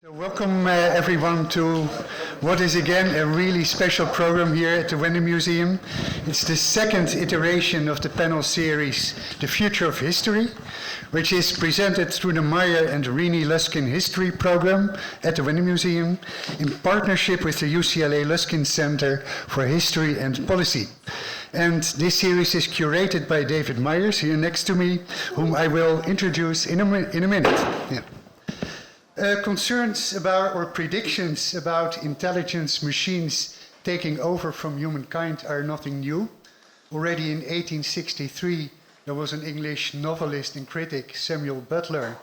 So welcome everyone to what is again a really special program here at the Wende Museum. It's the second iteration of the panel series, The Future of History, which is presented through the Meyer and Renee Luskin History program at the Wende Museum in partnership with the UCLA Luskin Center for History and Policy. And this series is curated by David Myers here next to me, whom I will introduce in a minute. Yeah. Concerns about or predictions about intelligence machines taking over from humankind are nothing new. Already in 1863, there was an English novelist and critic, Samuel Butler,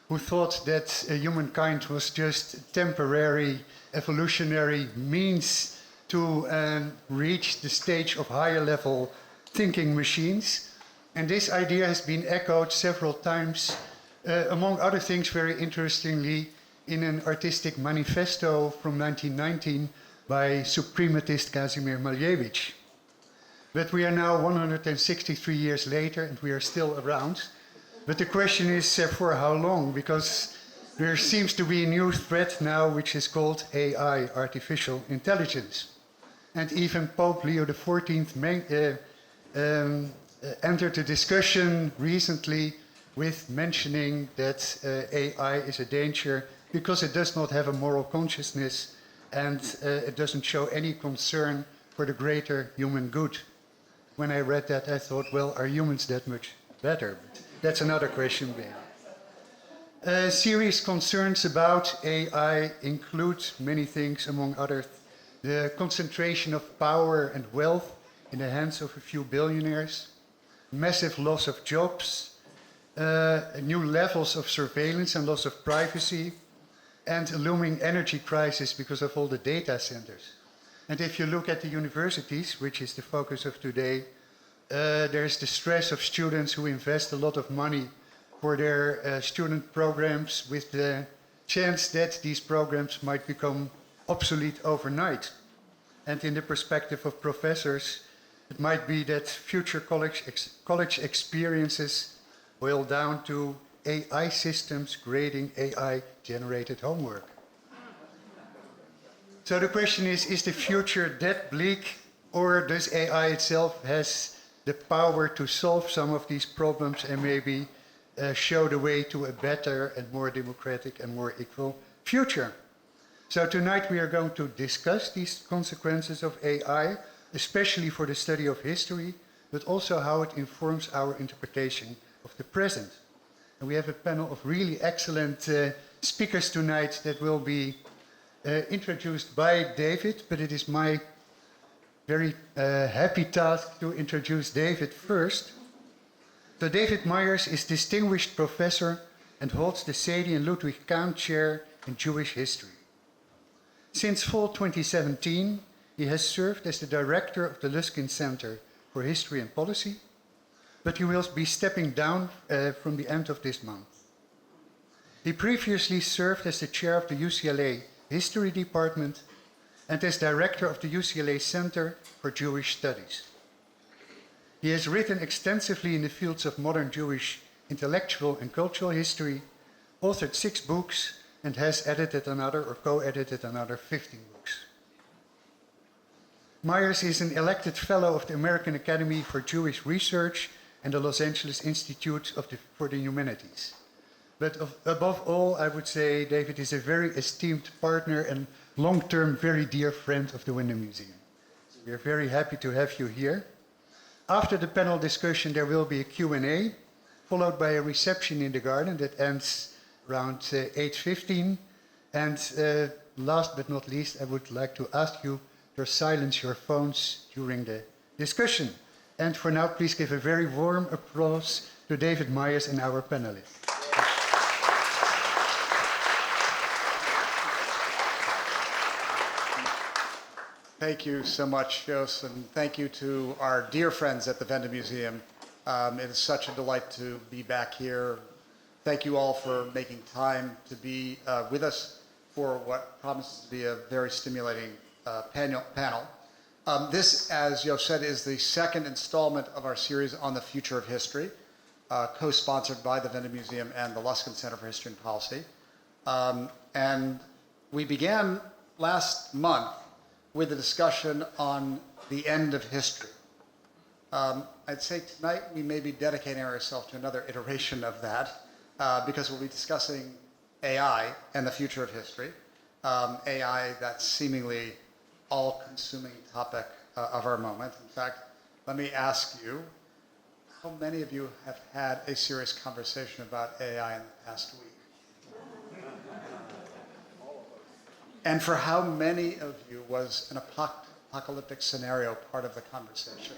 who thought that humankind was just a temporary evolutionary means to reach the stage of higher level thinking machines. And this idea has been echoed several times, among other things, very interestingly, in an artistic manifesto from 1919 by suprematist Kazimir Malevich. But we are now 163 years later and we are still around. But the question is for how long? Because there seems to be a new threat now which is called AI, artificial intelligence. And even Pope Leo XIV entered a discussion recently with mentioning that AI is a danger because it does not have a moral consciousness and it doesn't show any concern for the greater human good. When I read that, I thought, well, are humans that much better? But that's another question. Serious concerns about AI include many things, among others, the concentration of power and wealth in the hands of a few billionaires, massive loss of jobs, new levels of surveillance and loss of privacy, and a looming energy crisis because of all the data centers. And if you look at the universities, which is the focus of today, there's the stress of students who invest a lot of money for their student programs with the chance that these programs might become obsolete overnight. And in the perspective of professors, it might be that future college experiences boil down to AI systems grading AI-generated homework. So the question is the future that bleak, or does AI itself has the power to solve some of these problems and maybe show the way to a better and more democratic and more equal future? So tonight we are going to discuss these consequences of AI, especially for the study of history, but also how it informs our interpretation of the present. And we have a panel of really excellent speakers tonight that will be introduced by David, but it is my very happy task to introduce David first. So David Myers is Distinguished Professor and holds the Sadie and Ludwig Kahn Chair in Jewish History. Since fall 2017, he has served as the director of the Luskin Center for History and Policy, but he will be stepping down from the end of this month. He previously served as the chair of the UCLA History Department and as director of the UCLA Center for Jewish Studies. He has written extensively in the fields of modern Jewish intellectual and cultural history, authored 6 books, and has edited another or co-edited another 15 books. Myers is an elected fellow of the American Academy for Jewish Research and the Los Angeles Institute for the Humanities. But above all, I would say David is a very esteemed partner and long-term very dear friend of the Wende Museum. So we are very happy to have you here. After the panel discussion, there will be a Q&A, followed by a reception in the garden that ends around 8:15. And last but not least, I would like to ask you to silence your phones during the discussion. And for now, please give a very warm applause to David Myers and our panelists. Thank you so much, Jos, and thank you to our dear friends at the Wende Museum. It is such a delight to be back here. Thank you all for making time to be with us for what promises to be a very stimulating panel. This, as Jos said, is the second installment of our series on the future of history, co-sponsored by the Wende Museum and the Luskin Center for History and Policy. And we began last month with a discussion on the end of history. I'd say tonight we may be dedicating ourselves to another iteration of that because we'll be discussing AI and the future of history. AI, that seemingly all-consuming topic of our moment. In fact, let me ask you, how many of you have had a serious conversation about AI in the past week? And for how many of you was an apocalyptic scenario part of the conversation?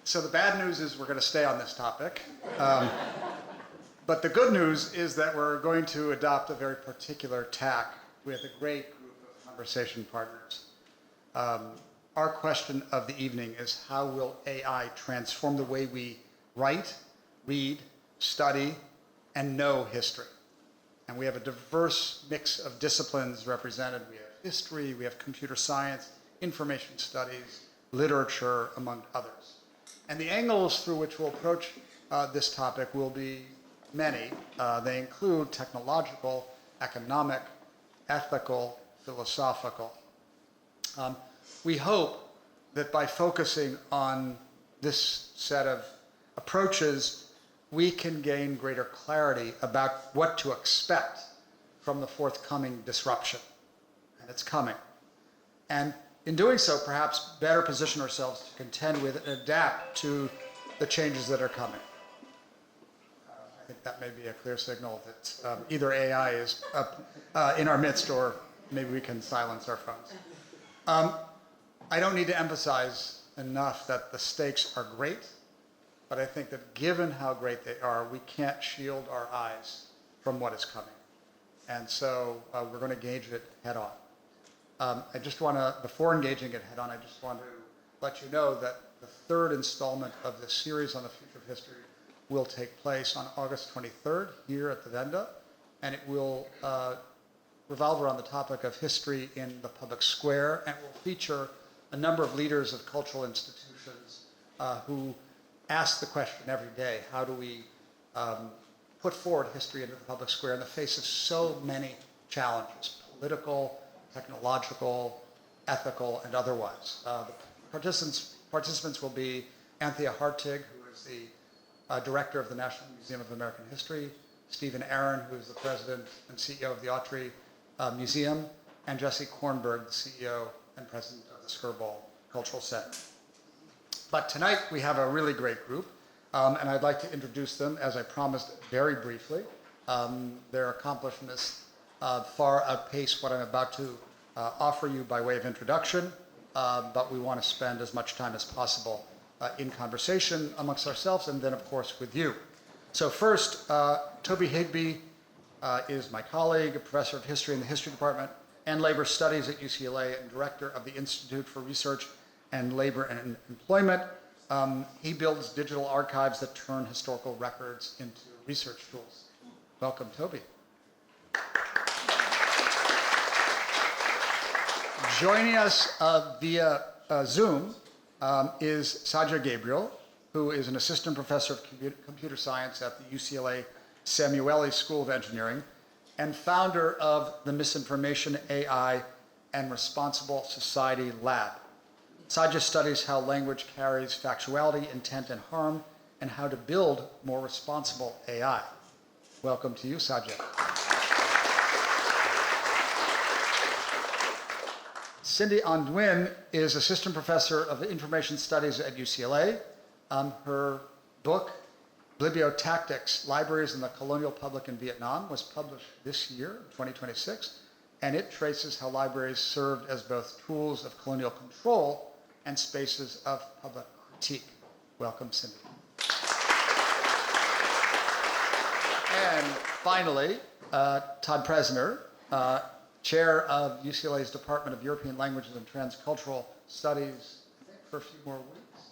So the bad news is we're going to stay on this topic. But the good news is that we're going to adopt a very particular tack with a great group of conversation partners. Our question of the evening is, how will AI transform the way we write, read, study, and know history? And we have a diverse mix of disciplines represented. We have history, we have computer science, information studies, literature, among others. And the angles through which we'll approach this topic will be many. They include technological, economic, ethical, philosophical. We hope that by focusing on this set of approaches, we can gain greater clarity about what to expect from the forthcoming disruption. And it's coming. And in doing so, perhaps better position ourselves to contend with and adapt to the changes that are coming. I think that may be a clear signal that either AI is in our midst, or maybe we can silence our phones. I don't need to emphasize enough that the stakes are great, but I think that given how great they are, we can't shield our eyes from what is coming. And so we're going to engage it head on. I just want to, before engaging it head on, I just want to let you know that the third installment of this series on the future of history will take place on August 23rd here at the Wende, and it will revolve around the topic of history in the public square, and will feature a number of leaders of cultural institutions who ask the question every day, how do we put forward history into the public square in the face of so many challenges, political, technological, ethical, and otherwise. The participants will be Anthea Hartig, who is the director of the National Museum of American History, Stephen Aaron, who is the president and CEO of the Autry Museum, and Jesse Kornberg, the CEO and president of the Skirball Cultural Center. But tonight we have a really great group, and I'd like to introduce them, as I promised, very briefly. Their accomplishments far outpace what I'm about to offer you by way of introduction, but we want to spend as much time as possible in conversation amongst ourselves, and then of course with you. So first, Toby Higbee is my colleague, a professor of history in the history department and labor studies at UCLA, and director of the Institute for Research and Labor and Employment. He builds digital archives that turn historical records into research tools. Welcome, Toby. Joining us via Zoom is Saja Gabriel, who is an assistant professor of computer science at the UCLA Samueli School of Engineering and founder of the Misinformation, AI, and Responsible Society Lab. Saja studies how language carries factuality, intent, and harm, and how to build more responsible AI. Welcome to you, Saja. Cindy Anduin is assistant professor of information studies at UCLA. Her book, Bibliotactics, Libraries in the Colonial Public in Vietnam, was published this year, 2026, and it traces how libraries served as both tools of colonial control and spaces of public critique. Welcome, Cindy. And finally, Todd Presner, chair of UCLA's Department of European Languages and Transcultural Studies, I think for a few more weeks.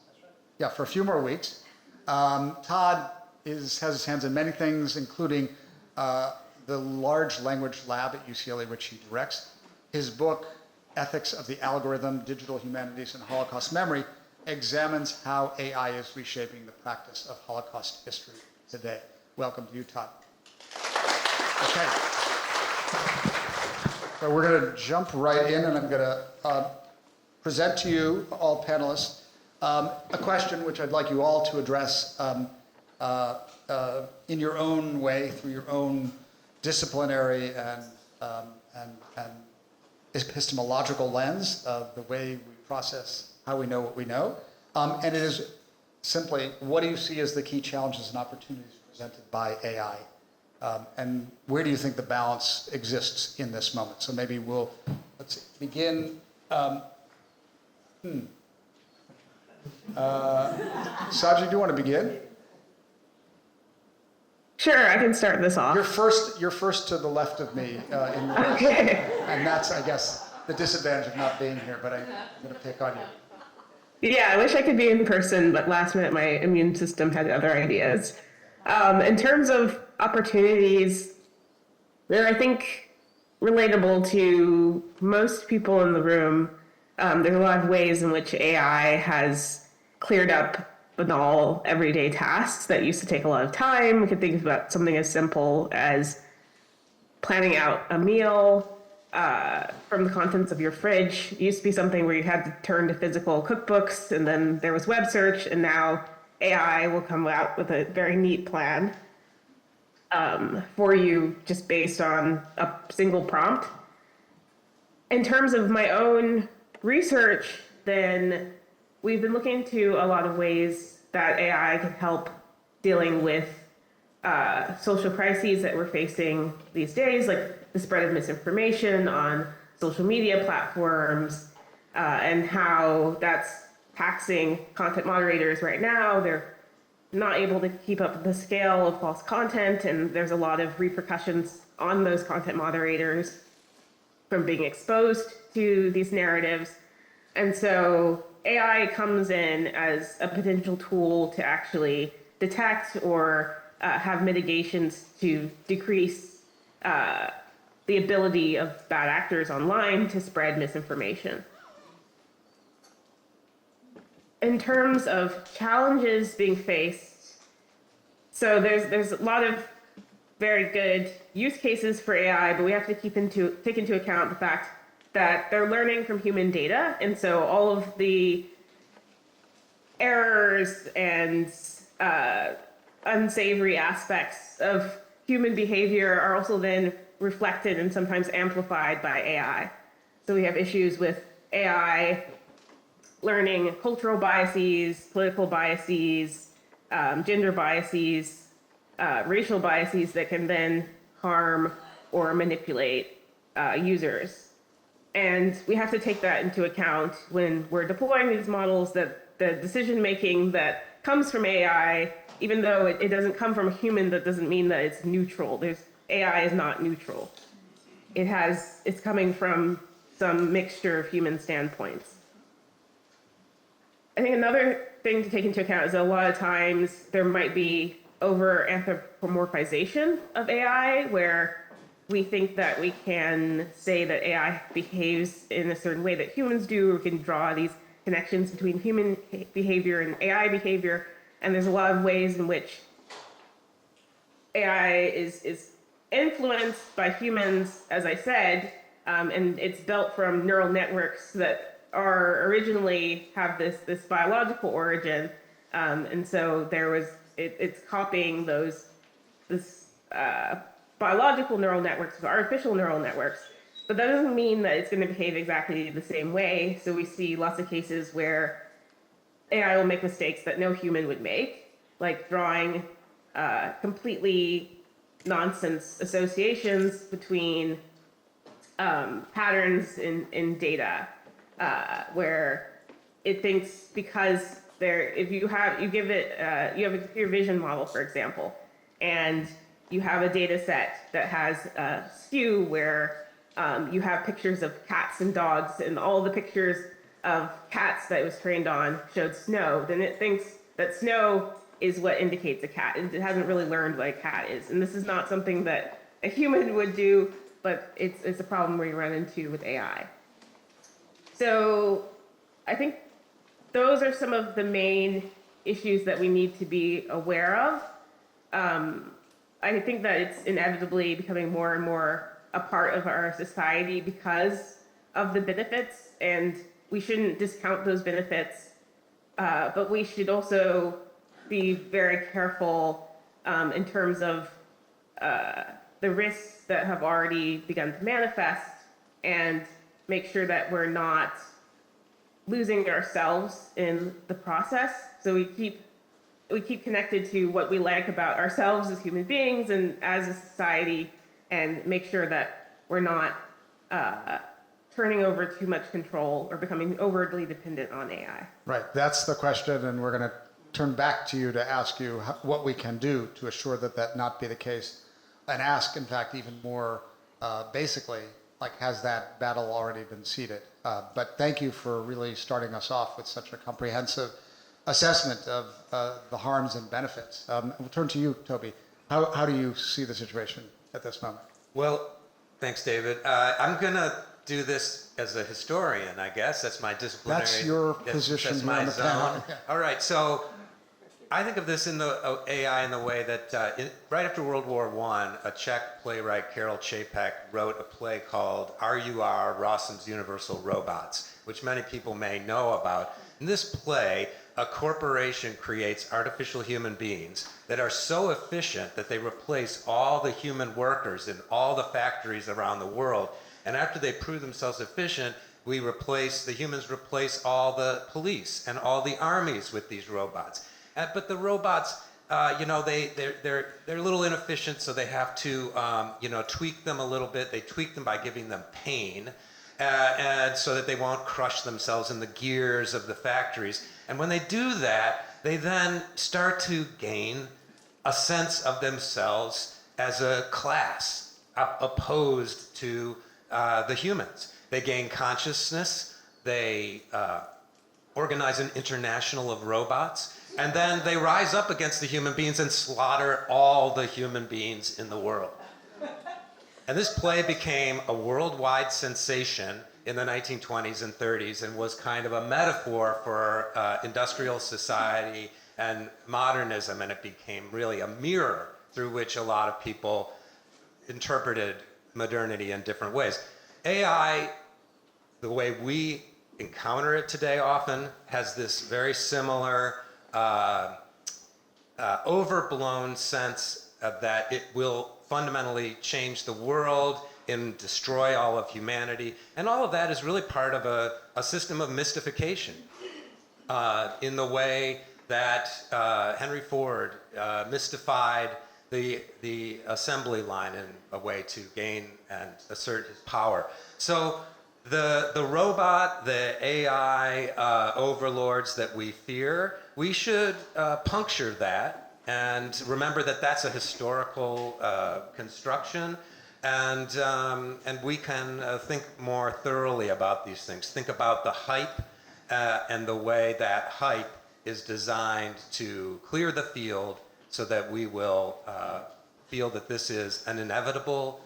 Yeah, for a few more weeks. Todd has his hands in many things, including the large language lab at UCLA, which he directs. His book, Ethics of the Algorithm, Digital Humanities and Holocaust Memory, examines how AI is reshaping the practice of Holocaust history today. Welcome to you, Todd. Okay. So we're going to jump right in, and I'm going to present to you, all panelists, a question which I'd like you all to address in your own way, through your own disciplinary and epistemological lens of the way we process how we know what we know. And it is simply, what do you see as the key challenges and opportunities presented by AI? And where do you think the balance exists in this moment? So maybe let's begin. Saji, do you want to begin? Sure, I can start this off. You're first to the left of me in the list. Okay. And that's, I guess, the disadvantage of not being here, but I'm going to pick on you. Yeah, I wish I could be in person, but last minute my immune system had other ideas. In terms of opportunities, they're, I think, relatable to most people in the room. There's a lot of ways in which AI has cleared up banal everyday tasks that used to take a lot of time. We could think about something as simple as planning out a meal from the contents of your fridge. It used to be something where you had to turn to physical cookbooks, and then there was web search, and now AI will come out with a very neat plan for you just based on a single prompt. In terms of my own research, then we've been looking into a lot of ways that AI can help dealing with social crises that we're facing these days, like the spread of misinformation on social media platforms, and how that's taxing content moderators right now. They're not able to keep up with the scale of false content, and there's a lot of repercussions on those content moderators from being exposed to these narratives. And so AI comes in as a potential tool to actually detect or have mitigations to decrease the ability of bad actors online to spread misinformation. In terms of challenges being faced, so there's a lot of very good use cases for AI, but we have to take into account the fact that they're learning from human data, and so all of the errors and unsavory aspects of human behavior are also then reflected and sometimes amplified by AI. So we have issues with AI learning cultural biases, political biases, gender biases, racial biases that can then harm or manipulate users. And we have to take that into account when we're deploying these models, that the decision making that comes from AI, even though it doesn't come from a human, that doesn't mean that it's neutral. AI is not neutral. It's coming from some mixture of human standpoints. I think another thing to take into account is that a lot of times there might be over anthropomorphization of AI, where we think that we can say that AI behaves in a certain way that humans do, or we can draw these connections between human behavior and AI behavior. And there's a lot of ways in which AI is influenced by humans, as I said, and it's built from neural networks that are originally have this biological origin, and so it's copying this biological neural networks with artificial neural networks, but that doesn't mean that it's going to behave exactly the same way. So we see lots of cases where AI will make mistakes that no human would make, like drawing completely nonsense associations between patterns in data, where it thinks because if you have a computer vision model, for example, and you have a data set that has a skew where you have pictures of cats and dogs, and all the pictures of cats that it was trained on showed snow, then it thinks that snow is what indicates a cat. It hasn't really learned what a cat is. And this is not something that a human would do, but it's a problem we run into with AI. So I think those are some of the main issues that we need to be aware of. I think that it's inevitably becoming more and more a part of our society because of the benefits, and we shouldn't discount those benefits, but we should also be very careful in terms of the risks that have already begun to manifest, and make sure that we're not losing ourselves in the process. So we keep connected to what we like about ourselves as human beings and as a society, and make sure that we're not turning over too much control or becoming overly dependent on AI. Right, that's the question, and we're going to turn back to you to ask you what we can do to assure that that not be the case, and ask, in fact, even more basically, like, has that battle already been ceded? But thank you for really starting us off with such a comprehensive assessment of the harms and benefits. We'll turn to you, Toby. How do you see the situation at this moment? Well, thanks, David. I'm going to do this as a historian, I guess. That's my disciplinary. That's your position That's here my on the zone. panel. Yeah. All right, so I think of this in the AI in the way that right after World War I, a Czech playwright, Karel Čapek, wrote a play called R.U.R. Rossum's Universal Robots, which many people may know about. In this play, a corporation creates artificial human beings that are so efficient that they replace all the human workers in all the factories around the world. And after they prove themselves efficient, the humans replace all the police and all the armies with these robots. But the robots, they're a little inefficient, so they have to, tweak them a little bit. They tweak them by giving them pain, and so that they won't crush themselves in the gears of the factories. And when they do that, they then start to gain a sense of themselves as a class opposed to the humans. They gain consciousness. They organize an international of robots. And then they rise up against the human beings and slaughter all the human beings in the world. And this play became a worldwide sensation in the 1920s and 30s and was kind of a metaphor for industrial society and modernism. And it became really a mirror through which a lot of people interpreted modernity in different ways. AI, the way we encounter it today often, has this very similar overblown sense that it will fundamentally change the world and destroy all of humanity. And all of that is really part of a system of mystification in the way that Henry Ford mystified the assembly line in a way to gain and assert his power. So the robot, the AI overlords that we fear, we should puncture that and remember that that's a historical construction, and we can think more thoroughly about these things. Think about the hype and the way that hype is designed to clear the field so that we will feel that this is an inevitable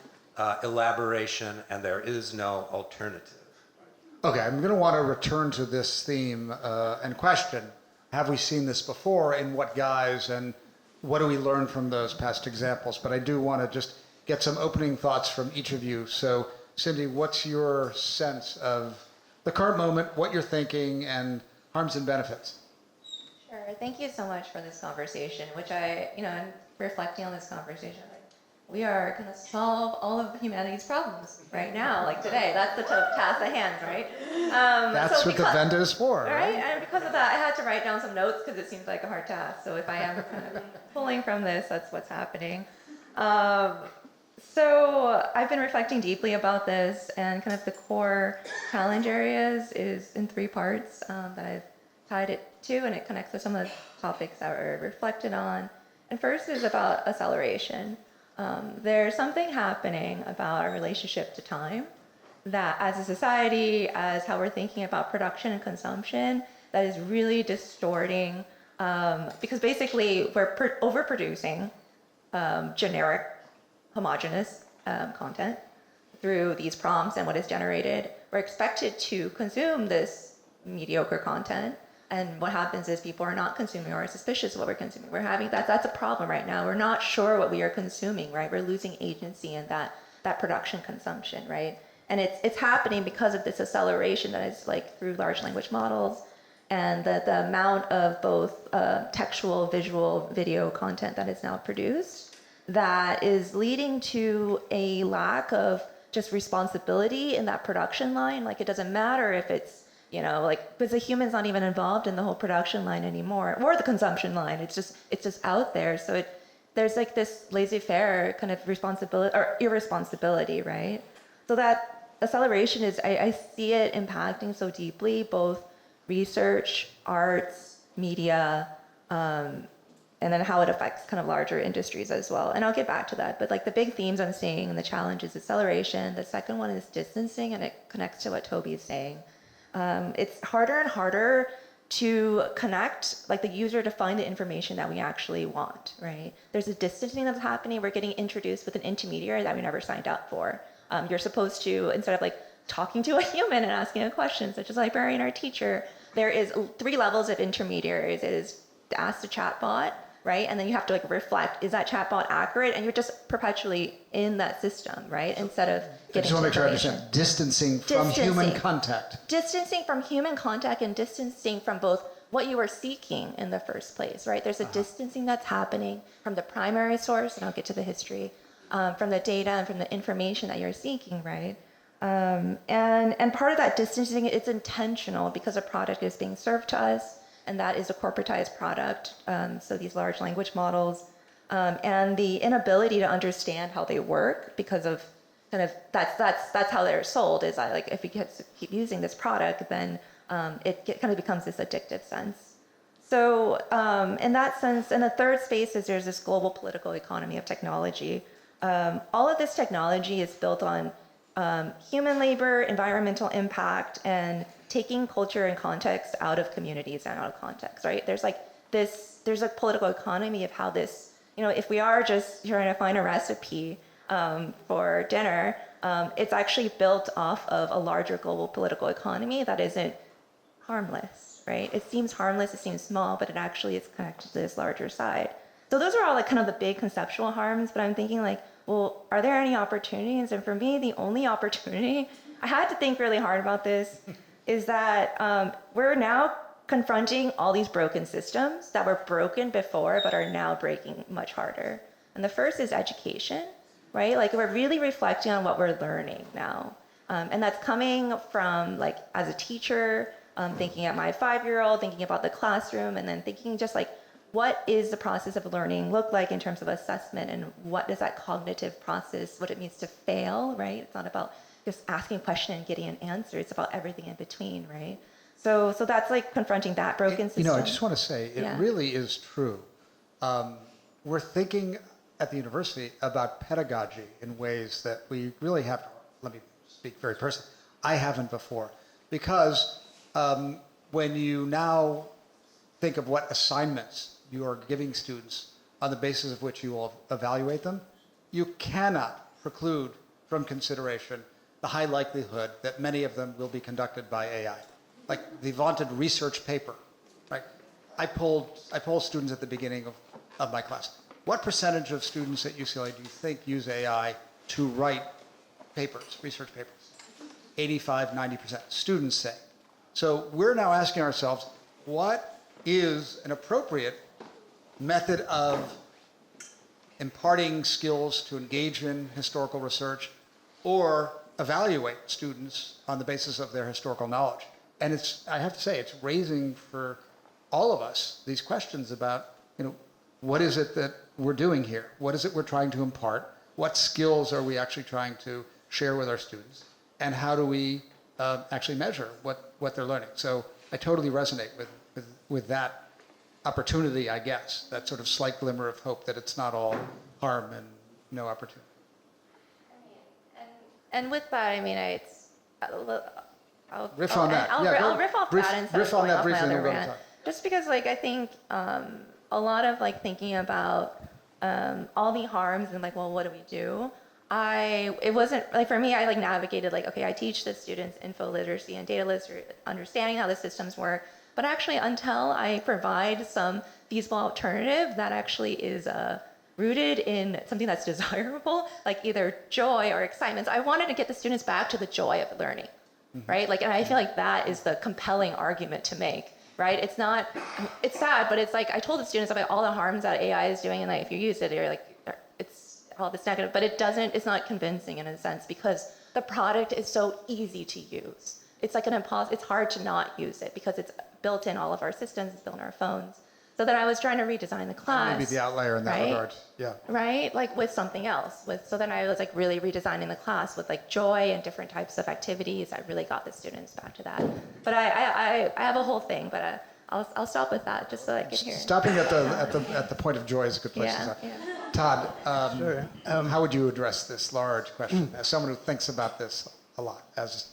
elaboration and there is no alternative. Okay, I'm going to want to return to this theme and question, have we seen this before, in what guise, and what do we learn from those past examples? But I do want to just get some opening thoughts from each of you. So, Cindy, what's your sense of the current moment, what you're thinking, and harms and benefits? Sure. Thank you so much for this conversation, which and reflecting on this conversation, we are going to solve all of humanity's problems right now, like today. That's the task at hand, right? That's what the Wende is for, right? And because of that, I had to write down some notes because it seems like a hard task. So if I am kind of pulling from this, that's what's happening. So I've been reflecting deeply about this, and kind of the core challenge areas is in 3 parts that I've tied it to, and it connects with some of the topics that were reflected on. And first is about acceleration. There's something happening about our relationship to time that, as a society, as how we're thinking about production and consumption, that is really distorting, because basically we're overproducing generic, homogeneous content through these prompts and what is generated. We're expected to consume this mediocre content, And what happens is people are not consuming or are suspicious of what we're consuming. That's a problem right now. We're not sure what we are consuming, right? We're losing agency in that production consumption, right? And it's happening because of this acceleration that is like through large language models and the amount of both textual, visual, video content that is now produced that is leading to a lack of just responsibility in that production line. Like it doesn't matter if it's, like, because the human's not even involved in the whole production line anymore, or the consumption line. It's just out there. So there's like this laissez-faire kind of responsibility or irresponsibility, right? So that acceleration is, I see it impacting so deeply both research, arts, media, and then how it affects kind of larger industries as well. And I'll get back to that. But like the big themes I'm seeing and the challenge is acceleration. The second one is distancing, and it connects to what Toby is saying. It's harder and harder to connect, like the user to find the information that we actually want, right? There's a distancing that's happening. We're getting introduced with an intermediary that we never signed up for. You're supposed to, instead of like talking to a human and asking a question, such as a librarian or a teacher, there is 3 levels of intermediaries. It is to ask the chatbot, right? And then you have to like reflect, is that chatbot accurate? And you're just perpetually in that system, right? Instead of getting I just want to make sure I information. understand. Distancing from human contact. Distancing from human contact and distancing from both what you were seeking in the first place, right? There's a distancing that's happening from the primary source, and I'll get to the history, from the data and from the information that you're seeking, right? And part of that distancing, it's intentional because a product is being served to us, and that is a corporatized product. So these large language models, and the inability to understand how they work because of kind of that's how they're sold. Is that like if we keep using this product, then kind of becomes this addictive sense. So in that sense, and the third space is there's this global political economy of technology. All of this technology is built on human labor, environmental impact, and taking culture and context out of communities and out of context, right? There's a political economy of how this, if we are just trying to find a recipe for dinner, it's actually built off of a larger global political economy that isn't harmless, right? It seems harmless, it seems small, but it actually is connected to this larger side. So those are all like kind of the big conceptual harms, but I'm thinking like, well, are there any opportunities? And for me, the only opportunity, I had to think really hard about this, is that we're now confronting all these broken systems that were broken before, but are now breaking much harder. And the first is education, right? Like we're really reflecting on what we're learning now. And that's coming from like, as a teacher, thinking at my 5-year-old, thinking about the classroom, and then thinking just like, what is the process of learning look like in terms of assessment, and what does that cognitive process, what it means to fail, right? It's not about just asking a question and getting an answer. It's about everything in between, right? So that's like confronting that broken system. I just want to say, it really is true. We're thinking at the university about pedagogy in ways that we really have, let me speak very personally, I haven't before. Because when you now think of what assignments you are giving students on the basis of which you will evaluate them, you cannot preclude from consideration the high likelihood that many of them will be conducted by AI. Like the vaunted research paper, right? I poll students at the beginning of my class. What percentage of students at UCLA do you think use AI to write papers, research papers? 85, 90%, students say. So we're now asking ourselves, what is an appropriate method of imparting skills to engage in historical research or evaluate students on the basis of their historical knowledge? And I have to say, it's raising for all of us these questions about, what is it that we're doing here? What is it we're trying to impart? What skills are we actually trying to share with our students? And how do we actually measure what they're learning? So I totally resonate with that opportunity, I guess, that sort of slight glimmer of hope that it's not all harm and no opportunity. And with that, it's I'll riff on that. I'll riff off that instead of going off my other rant. Time. Just because, I think a lot of thinking about all the harms and well, what do we do? It wasn't for me. I navigated okay, I teach the students info literacy and data literacy, understanding how the systems work. But actually, until I provide some feasible alternative that actually is rooted in something that's desirable, like either joy or excitement. So I wanted to get the students back to the joy of learning, right? Like, and I feel like that is the compelling argument to make, right? It's not, it's sad, but it's like I told the students about all the harms that AI is doing, and like if you use it, you're like, it's all this negative, but it's not convincing in a sense because the product is so easy to use. It's like it's hard to not use it because it's built in all of our systems, it's built in our phones. So then I was trying to redesign the class. Maybe the outlier in that right? regard. Yeah. Right? Like with something else. So then I was like really redesigning the class with like joy and different types of activities. I really got the students back to that. But I have a whole thing, but I'll stop with that just so I can hear. Stopping at the point of joy is a good place to start. Yeah. Todd, Sure. how would you address this large question as someone who thinks about this a lot, as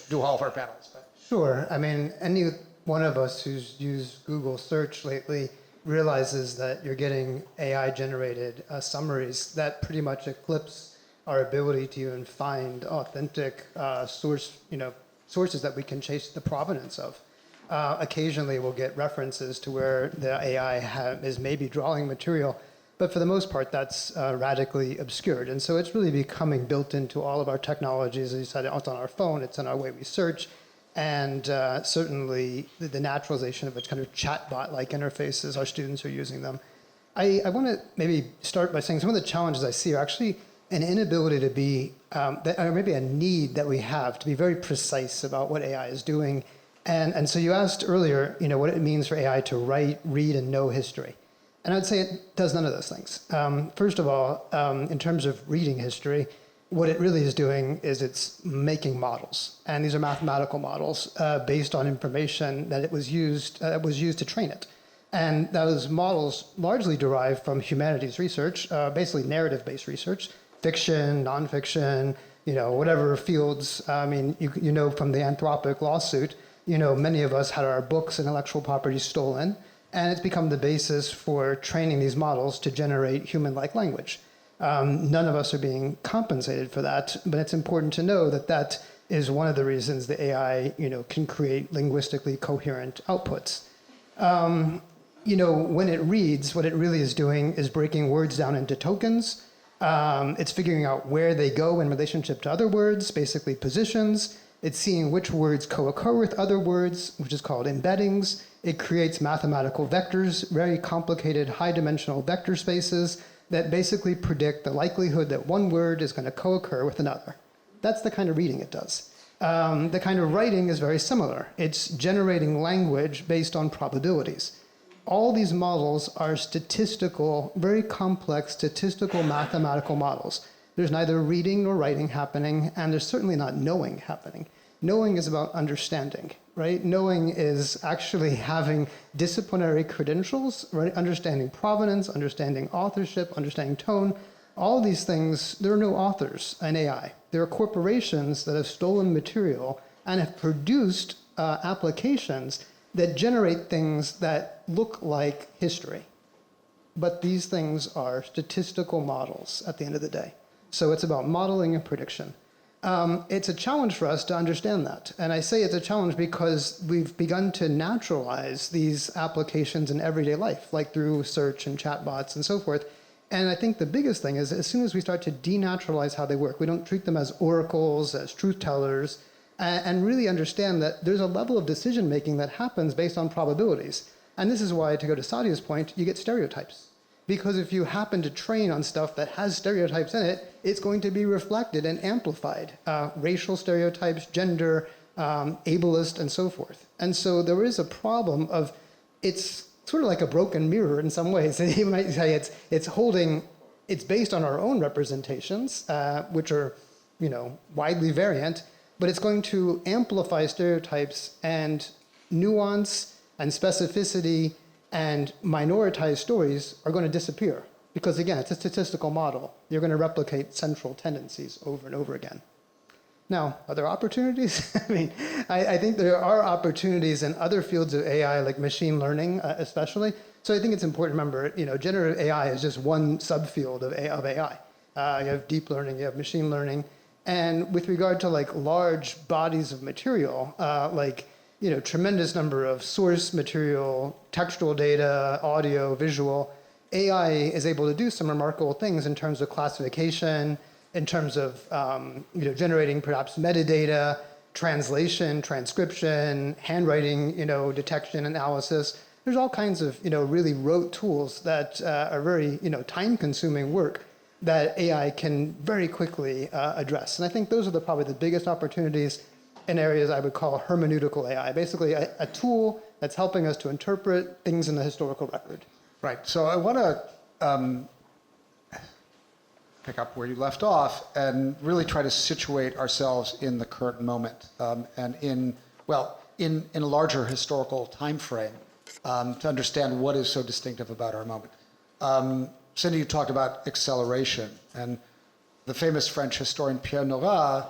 do all of our panelists? Sure. I mean, any one of us who's used Google search lately realizes that you're getting AI-generated summaries that pretty much eclipse our ability to even find authentic sources that we can chase the provenance of. Occasionally, we'll get references to where the AI is maybe drawing material, but for the most part, that's radically obscured. And so it's really becoming built into all of our technologies. As you said, it's on our phone, it's in our way we search. And certainly the naturalization of a kind of chatbot-like interfaces, our students are using them. I want to maybe start by saying some of the challenges I see are actually an inability to be, or maybe a need that we have to be very precise about what AI is doing. And so you asked earlier, what it means for AI to write, read, and know history. And I'd say it does none of those things. First of all, in terms of reading history, what it really is doing is it's making models. And these are mathematical models based on information that was used to train it. And those models largely derive from humanities research, basically narrative-based research, fiction, nonfiction, whatever fields. I mean, you know from the Anthropic lawsuit, many of us had our books and intellectual property stolen, and it's become the basis for training these models to generate human-like language. None of us are being compensated for that, but it's important to know that that is one of the reasons the AI, can create linguistically coherent outputs. When it reads, what it really is doing is breaking words down into tokens. It's figuring out where they go in relationship to other words, basically positions. It's seeing which words co-occur with other words, which is called embeddings. It creates mathematical vectors, very complicated high-dimensional vector spaces that basically predict the likelihood that one word is going to co-occur with another. That's the kind of reading it does. The kind of writing is very similar. It's generating language based on probabilities. All these models are statistical, very complex statistical mathematical models. There's neither reading nor writing happening, and there's certainly not knowing happening. Knowing is about understanding, right? Knowing is actually having disciplinary credentials, right? Understanding provenance, understanding authorship, understanding tone. All these things, there are no authors in AI. There are corporations that have stolen material and have produced applications that generate things that look like history. But these things are statistical models at the end of the day. So it's about modeling and prediction. It's a challenge for us to understand that. And I say it's a challenge because we've begun to naturalize these applications in everyday life, like through search and chatbots and so forth. And I think the biggest thing is as soon as we start to denaturalize how they work, we don't treat them as oracles, as truth tellers, and really understand that there's a level of decision making that happens based on probabilities. And this is why, to go to Sadia's point, you get stereotypes. Because if you happen to train on stuff that has stereotypes in it, it's going to be reflected and amplified. Racial stereotypes, gender, ableist, and so forth. And so there is a problem of, it's sort of like a broken mirror in some ways. You might say it's based on our own representations, which are, widely variant, but it's going to amplify stereotypes, and nuance and specificity and minoritized stories are going to disappear. Because again, it's a statistical model. You're going to replicate central tendencies over and over again. Now, are there opportunities? I think there are opportunities in other fields of AI, like machine learning, especially. So I think it's important to remember, generative AI is just one subfield of AI. You have deep learning, you have machine learning. And with regard to large bodies of material, tremendous number of source material, textual data, audio, visual, AI is able to do some remarkable things in terms of classification, in terms of generating perhaps metadata, translation, transcription, handwriting, detection, analysis. There's all kinds of really rote tools that are very time-consuming work that AI can very quickly address. And I think those are probably the biggest opportunities in areas I would call hermeneutical AI, basically a tool that's helping us to interpret things in the historical record. Right. So I want to pick up where you left off and really try to situate ourselves in the current moment and in a larger historical time frame to understand what is so distinctive about our moment. Cindy, you talked about acceleration, and the famous French historian Pierre Nora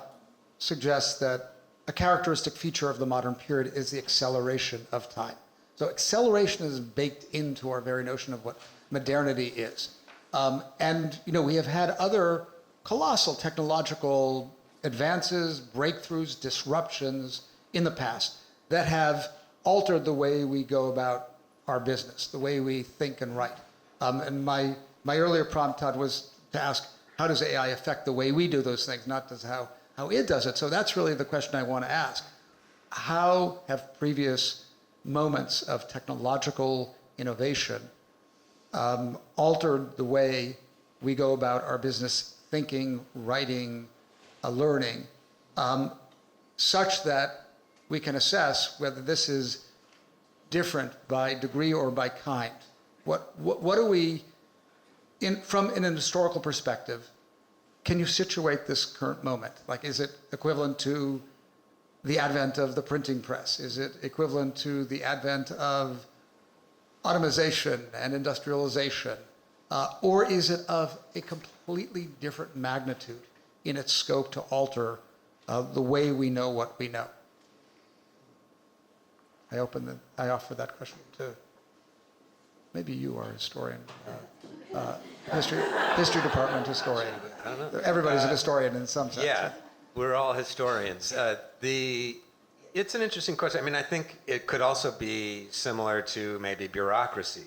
suggests that a characteristic feature of the modern period is the acceleration of time. So acceleration is baked into our very notion of what modernity is. And we have had other colossal technological advances, breakthroughs, disruptions in the past that have altered the way we go about our business, the way we think and write. And my earlier prompt, Todd, was to ask, how does AI affect the way we do those things, not just how it does it? So that's really the question I want to ask. How have previous moments of technological innovation altered the way we go about our business thinking, writing, learning, such that we can assess whether this is different by degree or by kind? What are we, from an historical perspective, can you situate this current moment? Like, is it equivalent to the advent of the printing press? Is it equivalent to the advent of automation and industrialization? Or is it of a completely different magnitude in its scope to alter the way we know what we know? I offer that question to, maybe you are a historian, history department historian. I don't know. Everybody's a historian in some sense. Yeah, we're all historians. It's an interesting question. I mean, I think it could also be similar to maybe bureaucracy.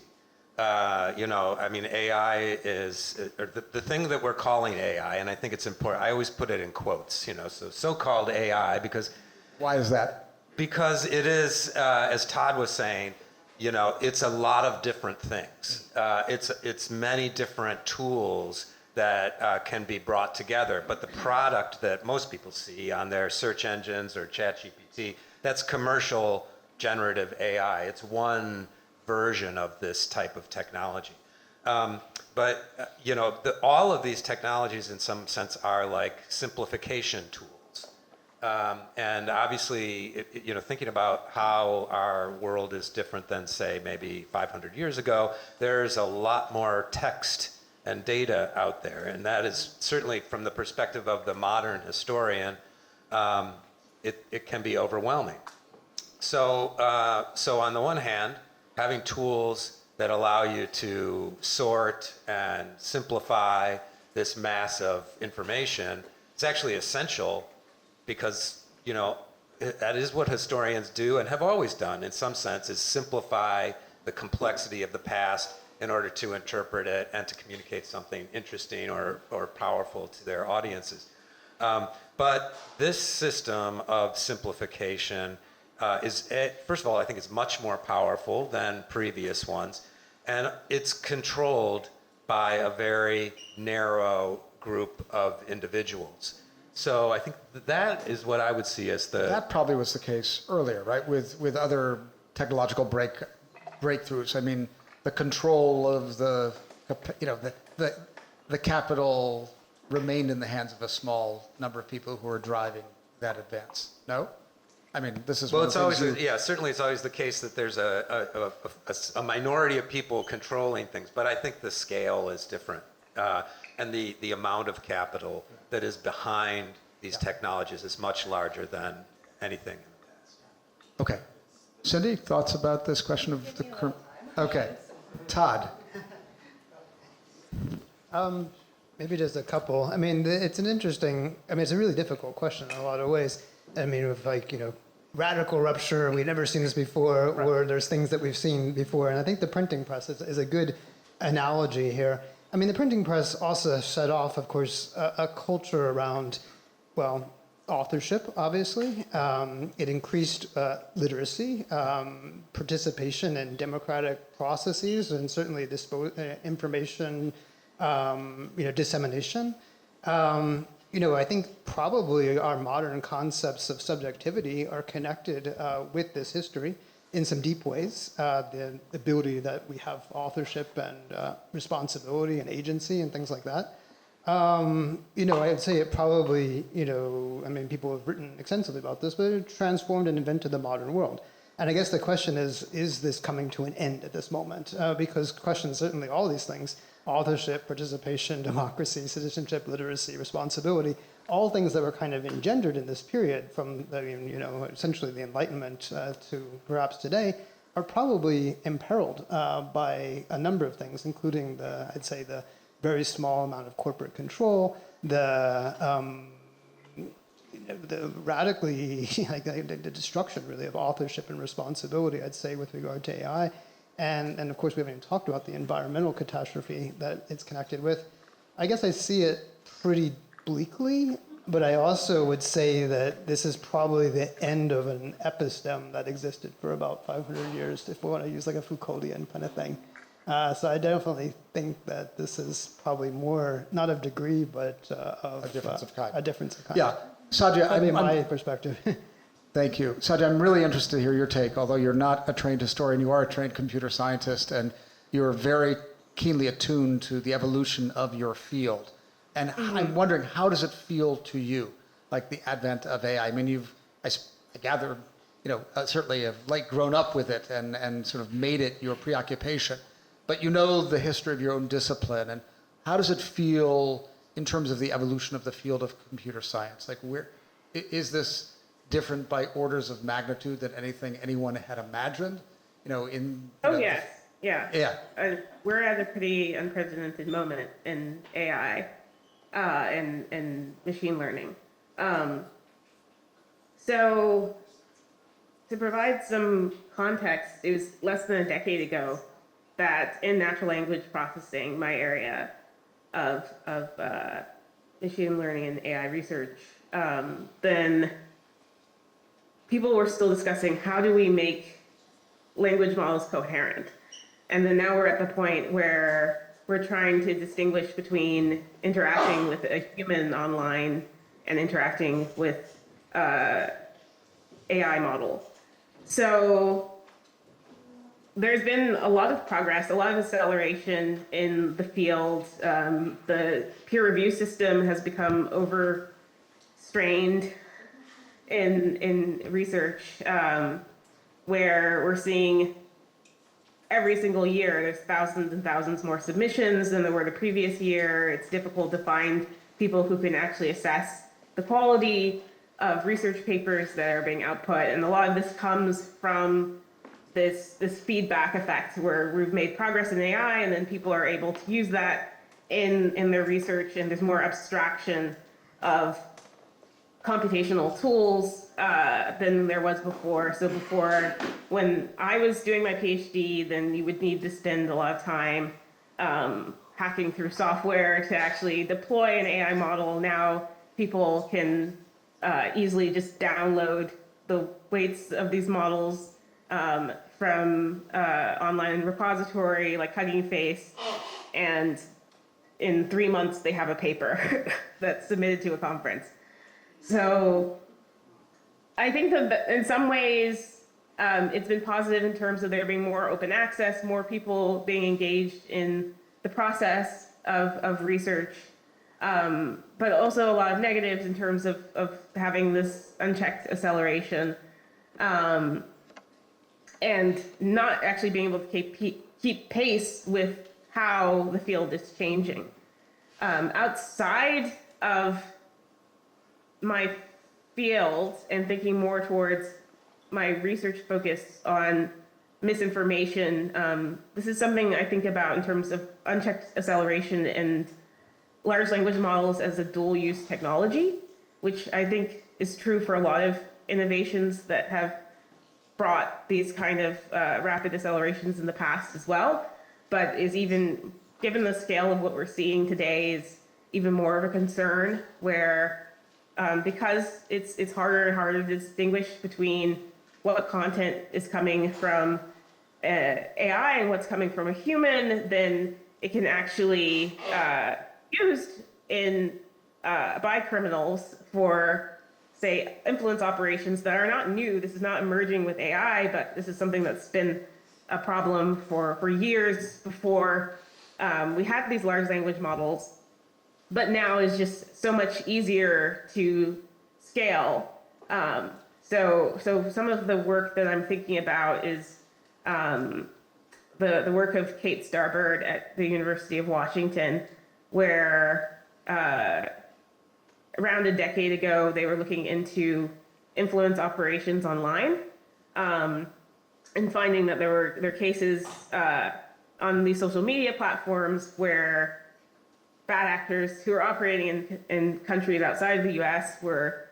I mean, AI is, or the thing that we're calling AI, and I think it's important, I always put it in quotes, so-called AI, because... Why is that? Because it is, as Todd was saying, it's a lot of different things. It's many different tools that can be brought together. But the product that most people see on their search engines or ChatGPT, that's commercial generative AI. It's one version of this type of technology. But all of these technologies in some sense are like simplification tools. And obviously, thinking about how our world is different than, say, maybe 500 years ago, there's a lot more text and data out there. And that is certainly from the perspective of the modern historian, it can be overwhelming. So on the one hand, having tools that allow you to sort and simplify this mass of information is actually essential, because that is what historians do and have always done in some sense, is simplify the complexity of the past in order to interpret it and to communicate something interesting or powerful to their audiences. But this system of simplification is, first of all, I think it's much more powerful than previous ones, and it's controlled by a very narrow group of individuals. So I think that is what I would see as the... That probably was the case earlier, right? With other technological breakthroughs. I mean, the control of the capital remained in the hands of a small number of people who are driving that advance. No? I mean, this is... Well, it's always, certainly it's always the case that there's a minority of people controlling things, but I think the scale is different. And the amount of capital that is behind these technologies is much larger than anything in the past. Okay. Cindy, thoughts about this question of the current... Okay. Todd. Maybe just a couple. I mean, it's a really difficult question in a lot of ways. I mean, with radical rupture, we've never seen this before, or there's things that we've seen before. And I think the printing press is a good analogy here. I mean, the printing press also set off, of course, a culture around, well, authorship, obviously. It increased literacy, participation in democratic processes, and certainly information, dissemination. I think probably our modern concepts of subjectivity are connected with this history in some deep ways. The ability that we have authorship and responsibility and agency and things like that. I'd say it probably, people have written extensively about this, but it transformed and invented the modern world. And I guess the question is this coming to an end at this moment? Because questions, certainly all these things, authorship, participation, democracy, citizenship, literacy, responsibility, all things that were kind of engendered in this period from, essentially the Enlightenment to perhaps today, are probably imperiled by a number of things, including the very small amount of corporate control, the radically, the destruction really of authorship and responsibility, I'd say, with regard to AI. And of course, we haven't even talked about the environmental catastrophe that it's connected with. I guess I see it pretty bleakly, but I also would say that this is probably the end of an episteme that existed for about 500 years, if we want to use like a Foucauldian kind of thing. So I definitely think that this is probably more, not of degree, but of a difference of kind. A difference of kind. Yeah. Sajid, I mean, my perspective. Thank you. Sajid, I'm really interested to hear your take. Although you're not a trained historian, you are a trained computer scientist, and you're very keenly attuned to the evolution of your field. And I'm wondering, how does it feel to you, like the advent of AI? I mean, I gather, certainly have grown up with it and sort of made it your preoccupation. But you know the history of your own discipline. And how does it feel in terms of the evolution of the field of computer science? Like, where is this different by orders of magnitude than anything anyone had imagined? Yes. Yeah. We're at a pretty unprecedented moment in AI and machine learning. So to provide some context, it was less than a decade ago that in natural language processing, my area of machine learning and AI research, then people were still discussing how do we make language models coherent. And then now we're at the point where we're trying to distinguish between interacting with a human online and interacting with AI model. So there's been a lot of progress, a lot of acceleration in the field. The peer review system has become overstrained in research, where we're seeing every single year there's thousands and thousands more submissions than there were the previous year. It's difficult to find people who can actually assess the quality of research papers that are being output. And a lot of this comes from this feedback effect where we've made progress in AI and then people are able to use that in their research, and there's more abstraction of computational tools than there was before. So before, when I was doing my PhD, then you would need to spend a lot of time hacking through software to actually deploy an AI model. Now people can easily just download the weights of these models from online repository like Hugging Face, and in 3 months they have a paper that's submitted to a conference. So I think that in some ways it's been positive in terms of there being more open access, more people being engaged in the process of research, but also a lot of negatives in terms of having this unchecked acceleration and not actually being able to keep pace with how the field is changing. Outside of my field and thinking more towards my research focus on misinformation, this is something I think about in terms of unchecked acceleration and large language models as a dual use technology, which I think is true for a lot of innovations that have brought these kind of rapid accelerations in the past as well, but is even, given the scale of what we're seeing today, is even more of a concern where because it's harder and harder to distinguish between what content is coming from AI and what's coming from a human, then it can actually used in by criminals for, say, influence operations that are not new. This is not emerging with AI, but this is something that's been a problem for years before we had these large language models, but now is just so much easier to scale. So some of the work that I'm thinking about is the work of Kate Starbird at the University of Washington, where around a decade ago, they were looking into influence operations online, and finding that there were cases on these social media platforms where bad actors who are operating in countries outside of the US were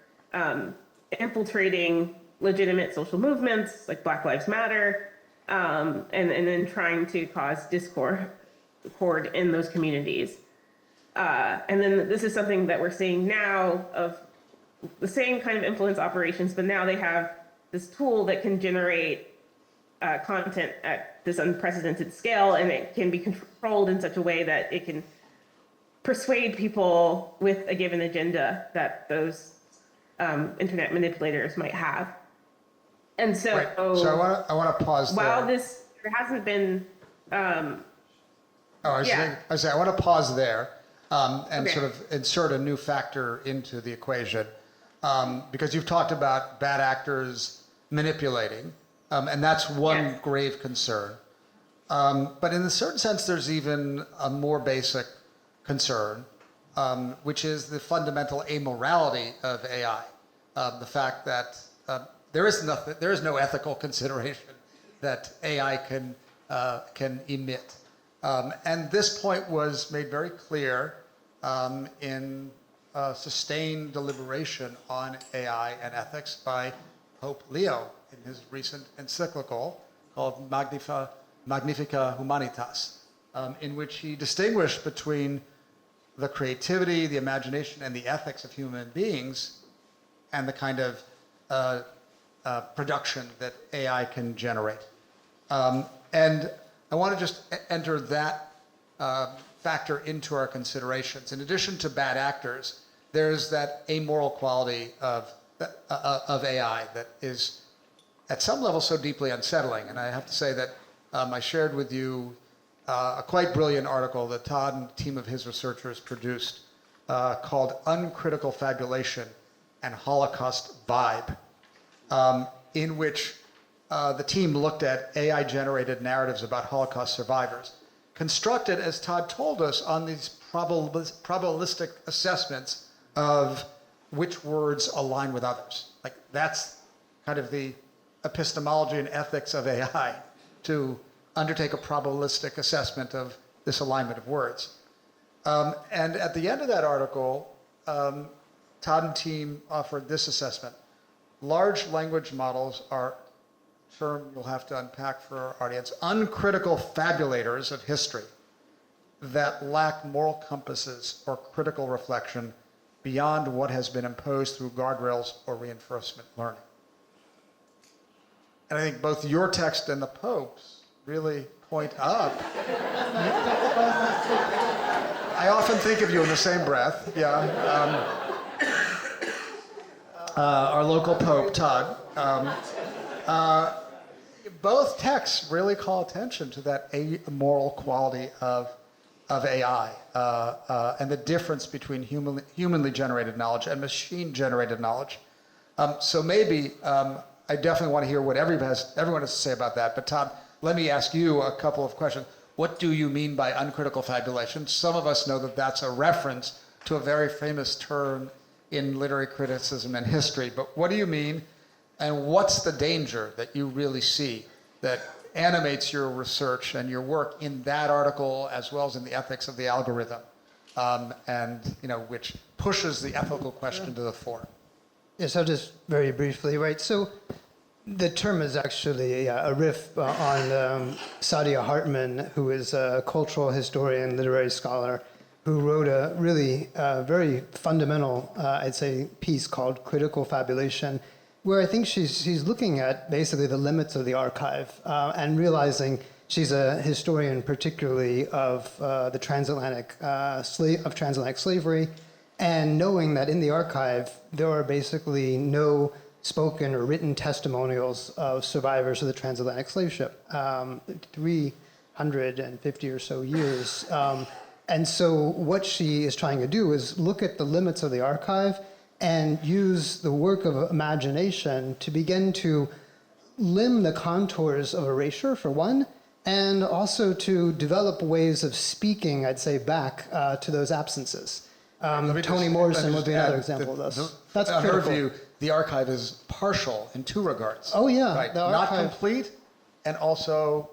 infiltrating legitimate social movements like Black Lives Matter, and then trying to cause discord in those communities. And then this is something that we're seeing now of the same kind of influence operations, but now they have this tool that can generate content at this unprecedented scale, and it can be controlled in such a way that it can persuade people with a given agenda that those internet manipulators might have. And so, Right. So I want to pause while there. there hasn't been, I want to pause there and Okay. sort of insert a new factor into the equation, because you've talked about bad actors manipulating, and that's one Yes. grave concern. But in a certain sense, there's even a more basic concern, which is the fundamental amorality of AI. The fact that there is no ethical consideration that AI can emit. And this point was made very clear in sustained deliberation on AI and ethics by Pope Leo in his recent encyclical called Magnifica Humanitas, in which he distinguished between the creativity, the imagination, and the ethics of human beings and the kind of production that AI can generate. And I want to just enter that factor into our considerations. In addition to bad actors, there's that amoral quality of AI that is, at some level, so deeply unsettling. And I have to say that I shared with you a quite brilliant article that Todd and a team of his researchers produced called Uncritical Fabulation and Holocaust Vibe, in which the team looked at AI-generated narratives about Holocaust survivors, constructed, as Todd told us, on these probabilistic assessments of which words align with others. Like, that's kind of the epistemology and ethics of AI, to undertake a probabilistic assessment of this alignment of words. And at the end of that article, Todd and team offered this assessment. Large language models are, a term you'll have to unpack for our audience, uncritical fabulators of history that lack moral compasses or critical reflection beyond what has been imposed through guardrails or reinforcement learning. And I think both your text and the Pope's really point up. I often think of you in the same breath, yeah. Our local Pope, Todd. Both texts really call attention to that amoral quality of AI and the difference between humanly generated knowledge and machine-generated knowledge. So maybe I definitely want to hear what everyone has to say about that. But Todd, let me ask you a couple of questions. What do you mean by uncritical fabulation? Some of us know that that's a reference to a very famous term in literary criticism and history. But what do you mean? And what's the danger that you really see that animates your research and your work in that article, as well as in the ethics of the algorithm, and which pushes the ethical question to the fore? Yes, I'll just very briefly, right? So the term is actually a riff on Saadia Hartman, who is a cultural historian, literary scholar, who wrote a really very fundamental, I'd say, piece called Critical Fabulation, where I think she's looking at basically the limits of the archive and realizing she's a historian particularly of the transatlantic slavery, and knowing that in the archive there are basically no spoken or written testimonials of survivors of the transatlantic slave ship, 350 or so years. And so what she is trying to do is look at the limits of the archive and use the work of imagination to begin to limn the contours of erasure, for one, and also to develop ways of speaking, I'd say, back to those absences. Toni Morrison would be another example of this. That's in her critical. view, the archive is partial in two regards. Oh, yeah. Right. The Not archive- complete and also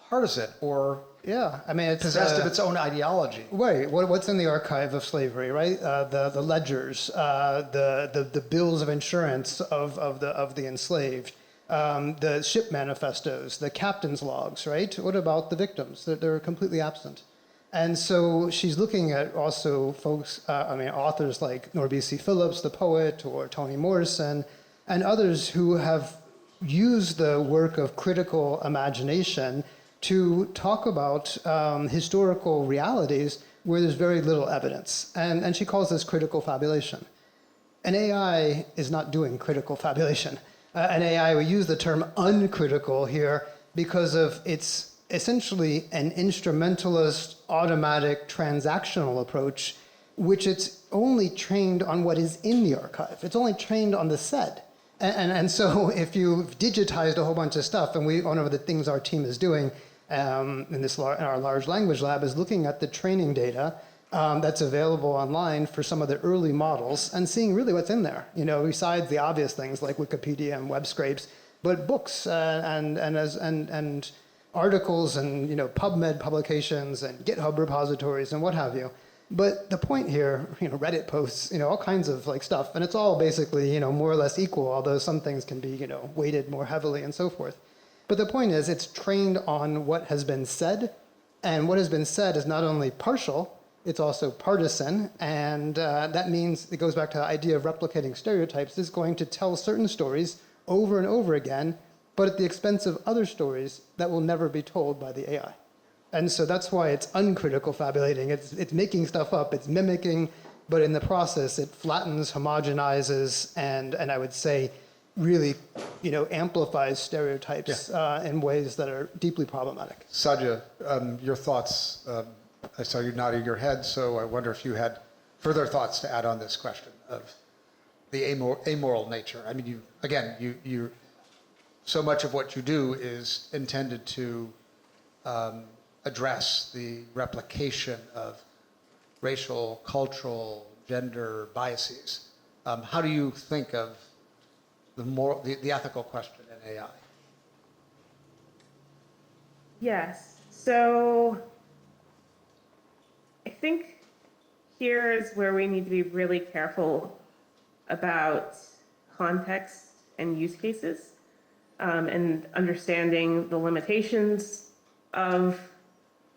partisan or Yeah, I mean, it's possessed of its own ideology. right. What's in the archive of slavery, right? The ledgers, the bills of insurance of the enslaved, the ship manifestos, the captain's logs, right? What about the victims? They're completely absent. And so she's looking at also folks, authors like Norby Phillips, the poet, or Toni Morrison, and others who have used the work of critical imagination to talk about historical realities where there's very little evidence. And she calls this critical fabulation. An AI is not doing critical fabulation. An AI, we use the term uncritical here because of its essentially an instrumentalist, automatic, transactional approach, which it's only trained on what is in the archive. It's only trained on the said. And so if you've digitized a whole bunch of stuff, and one of the things our team is doing in our large language lab is looking at the training data that's available online for some of the early models and seeing really what's in there, besides the obvious things like Wikipedia and web scrapes, but books and articles and PubMed publications and GitHub repositories and what have you. But the point here, Reddit posts, all kinds of stuff, and it's all basically more or less equal, although some things can be weighted more heavily and so forth. But the point is, it's trained on what has been said, and what has been said is not only partial, it's also partisan, and that means it goes back to the idea of replicating stereotypes. It's going to tell certain stories over and over again, but at the expense of other stories that will never be told by the AI. And so that's why it's uncritical fabulating. It's making stuff up, it's mimicking, but in the process it flattens, homogenizes, and I would say really amplifies stereotypes in ways that are deeply problematic. Saadia, your thoughts, I saw you nodding your head, so I wonder if you had further thoughts to add on this question of the amoral nature. I mean, you so much of what you do is intended to address the replication of racial, cultural, gender biases. How do you think of the ethical question in AI? Yes. So I think here is where we need to be really careful about context and use cases, and understanding the limitations of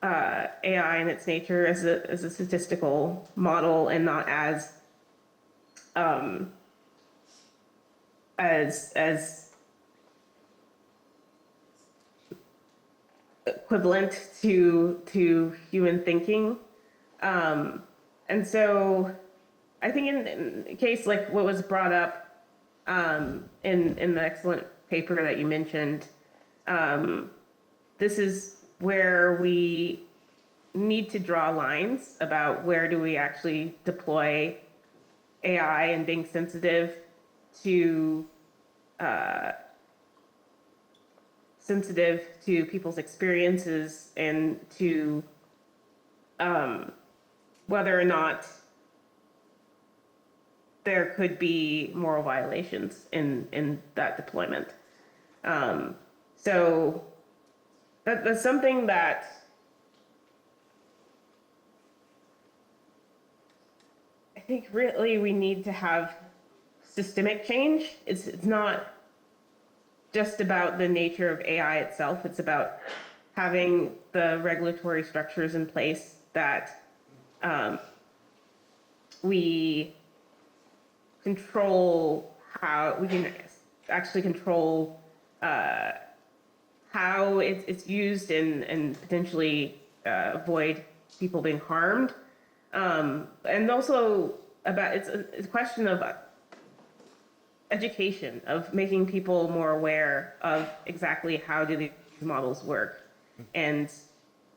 AI and its nature as a statistical model, and not as equivalent to human thinking. And so I think in a case like what was brought up in the excellent paper that you mentioned, this is where we need to draw lines about where do we actually deploy AI and being sensitive to people's experiences and to whether or not there could be moral violations in that deployment. So that's something that I think really we need to have systemic change. It's not just about the nature of AI itself. It's about having the regulatory structures in place that we control how we can actually control how it's used and potentially avoid people being harmed. And also about it's a question of education, of making people more aware of exactly how do these models work and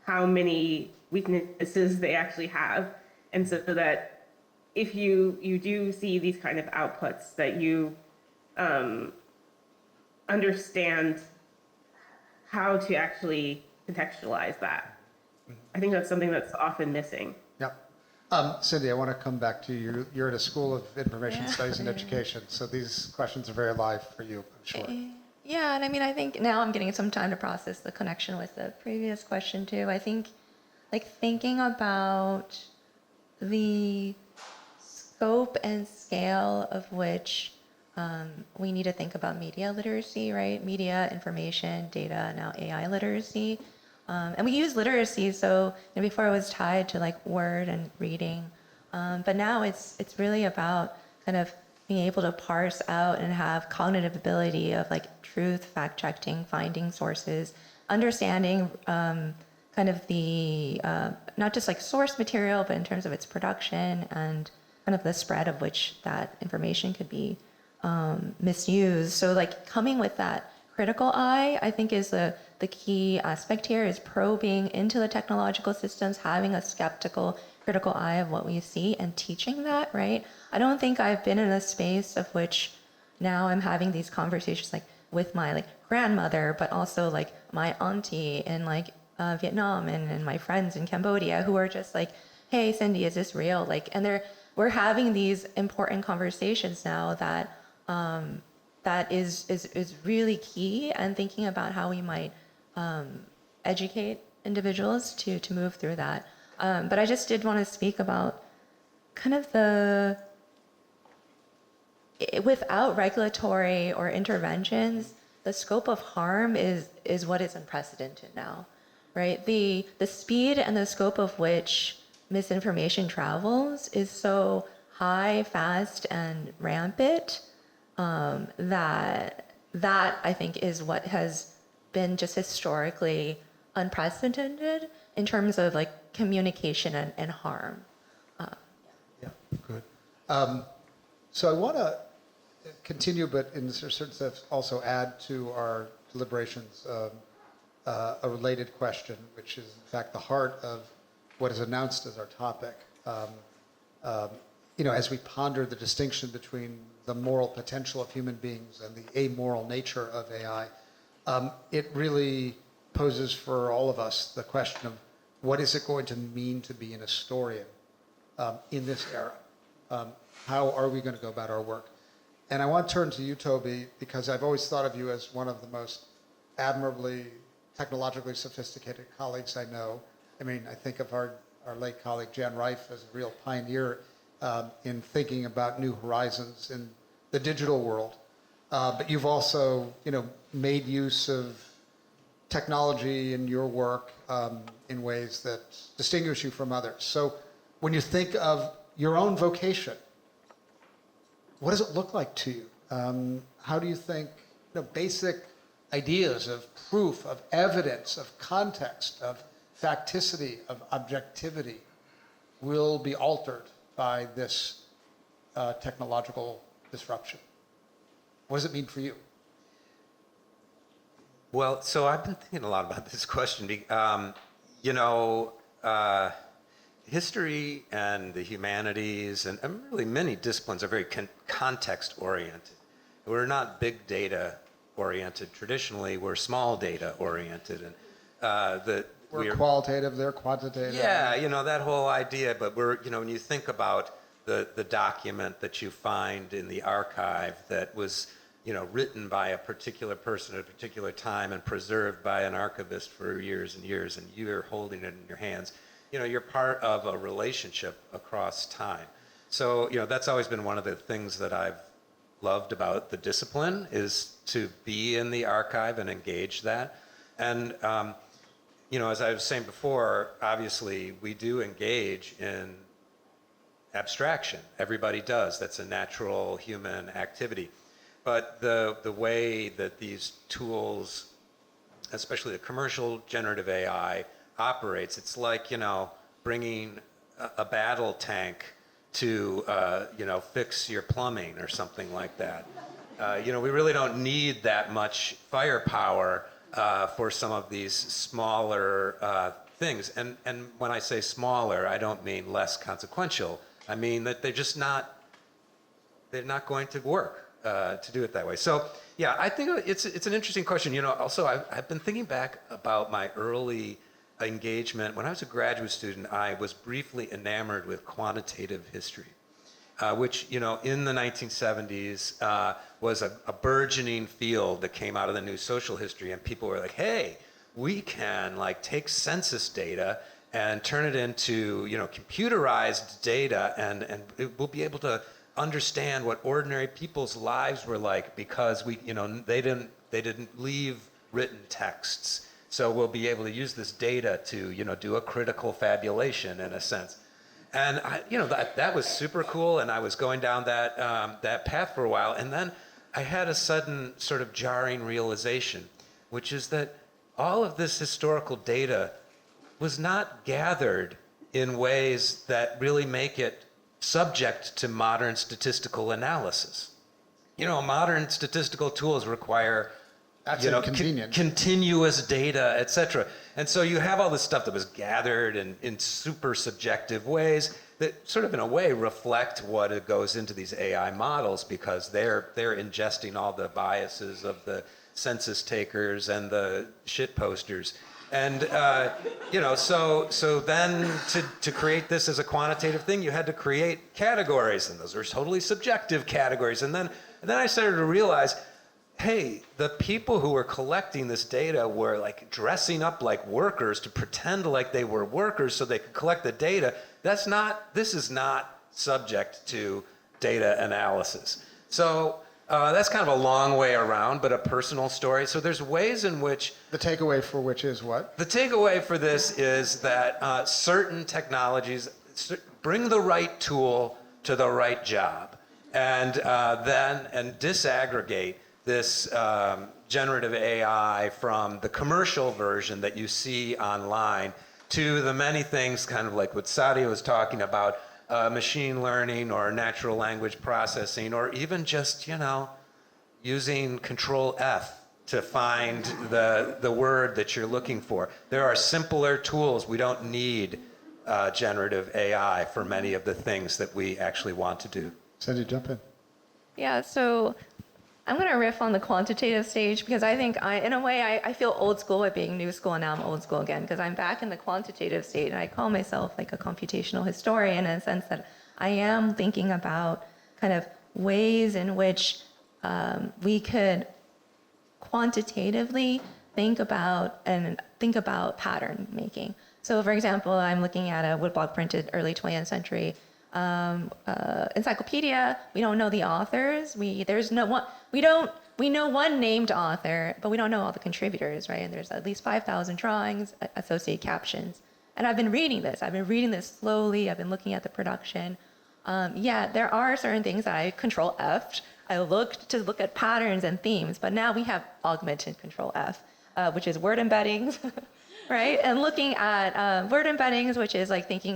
how many weaknesses they actually have. And so that if you do see these kind of outputs, that you understand how to actually contextualize that. I think that's something that's often missing. Yep. Cindy, I want to come back to you. You're at a School of Information Studies and Education, so these questions are very live for you, I'm sure. Yeah, and I mean, I think now I'm getting some time to process the connection with the previous question too. I think, like, thinking about the scope and scale of which we need to think about media literacy, right? Media, information, data, now AI literacy. And we use literacy, so before it was tied to like word and reading, but now it's really about kind of being able to parse out and have cognitive ability of like truth, fact checking, finding sources, understanding kind of the not just like source material, but in terms of its production and kind of the spread of which that information could be misused. So like coming with that critical eye, I think is the key aspect here, is probing into the technological systems, having a skeptical, critical eye of what we see and teaching that, right? I don't think I've been in a space of which now I'm having these conversations like with my like grandmother, but also like my auntie in like Vietnam and my friends in Cambodia who are just like, hey, Cindy, is this real? Like, and we're having these important conversations now that that is really key, and thinking about how we might educate individuals to move through that. But I just did want to speak about kind of without regulatory or interventions, the scope of harm is what is unprecedented now, right? The speed and the scope of which misinformation travels is so high, fast, and rampant that I think is what has been just historically unprecedented in terms of like communication and harm. Yeah, good. So I want to continue, but in a certain sense also add to our deliberations a related question, which is in fact the heart of what is announced as our topic. As we ponder the distinction between the moral potential of human beings and the amoral nature of AI, it really poses for all of us the question of what is it going to mean to be an historian in this era? How are we going to go about our work? And I want to turn to you, Toby, because I've always thought of you as one of the most admirably technologically sophisticated colleagues I know. I mean, I think of our late colleague Jan Reif as a real pioneer in thinking about new horizons in the digital world. But you've also, made use of technology in your work in ways that distinguish you from others. So when you think of your own vocation, what does it look like to you? How do you think basic ideas of proof, of evidence, of context, of facticity, of objectivity will be altered by this technological disruption? What does it mean for you? Well, so I've been thinking a lot about this question. History and the humanities and really many disciplines are very context oriented. We're not big data oriented traditionally. We're small data oriented, and we're qualitative, they're quantitative. Yeah, that whole idea. But when you think about the document that you find in the archive that was written by a particular person at a particular time and preserved by an archivist for years and years, and you're holding it in your hands. You're part of a relationship across time. So, that's always been one of the things that I've loved about the discipline is to be in the archive and engage that. And, as I was saying before, obviously we do engage in abstraction. Everybody does. That's a natural human activity. But the way that these tools, especially the commercial generative AI, operates, it's like, bringing a battle tank to, fix your plumbing or something like that. We really don't need that much firepower for some of these smaller things. And when I say smaller, I don't mean less consequential. I mean that they're not going to work to do it that way. So, yeah, I think it's an interesting question. Also, I've been thinking back about my early engagement. When I was a graduate student, I was briefly enamored with quantitative history, which, in the 1970s was a burgeoning field that came out of the new social history. And people were like, hey, we can take census data and turn it into, computerized data, and we'll be able to understand what ordinary people's lives were like because they didn't leave written texts. So we'll be able to use this data to, do a critical fabulation in a sense. And that was super cool, and I was going down that path for a while, and then I had a sudden sort of jarring realization, which is that all of this historical data was not gathered in ways that really make it subject to modern statistical analysis. Modern statistical tools require continuous data, et cetera. And so you have all this stuff that was gathered in super subjective ways that sort of in a way reflect what goes into these AI models because they're ingesting all the biases of the census takers and the shit posters. And, so then to create this as a quantitative thing, you had to create categories, and those are totally subjective categories. And then I started to realize, hey, the people who were collecting this data were dressing up like workers to pretend like they were workers so they could collect the data. This is not subject to data analysis. So that's kind of a long way around, but a personal story. So there's ways in which... The takeaway for which is what? The takeaway for this is that certain technologies bring the right tool to the right job, and then disaggregate this generative AI from the commercial version that you see online to the many things, kind of like what Sadia was talking about, machine learning or natural language processing, or even just, using Control F to find the word that you're looking for. There are simpler tools. We don't need generative AI for many of the things that we actually want to do. Sandy, jump in. Yeah, so I'm going to riff on the quantitative stage because I think in a way, I feel old school at being new school, and now I'm old school again because I'm back in the quantitative state, and I call myself a computational historian in a sense that I am thinking about kind of ways in which we could quantitatively think about pattern making. So, for example, I'm looking at a woodblock printed early 20th century encyclopedia. We don't know the authors. We know one named author, but we don't know all the contributors, right? And there's at least 5,000 drawings, associated captions. And I've been reading this. Slowly. I've been looking at the production. There are certain things that I Control F. I looked to look at patterns and themes, but now we have augmented Control F, which is word embeddings. Right, and looking at word embeddings, which is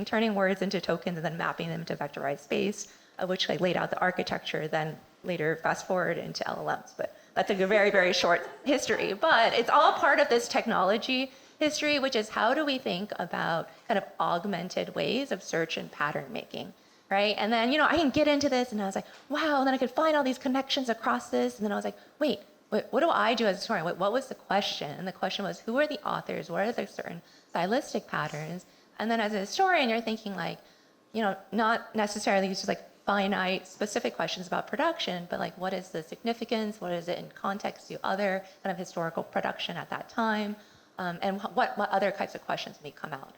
turning words into tokens and then mapping them to vectorized space, which laid out the architecture, then later fast forward into LLMs. But that's a very, very short history. But it's all part of this technology history, which is how do we think about kind of augmented ways of search and pattern making, right? And then, I can get into this, and I was like, wow, and then I could find all these connections across this, and then I was like, wait, what do I do as a historian? What was the question? And the question was, who are the authors? What are the certain stylistic patterns? And then as a historian, you're thinking not necessarily just finite specific questions about production, but what is the significance? What is it in context to other kind of historical production at that time? And what other types of questions may come out?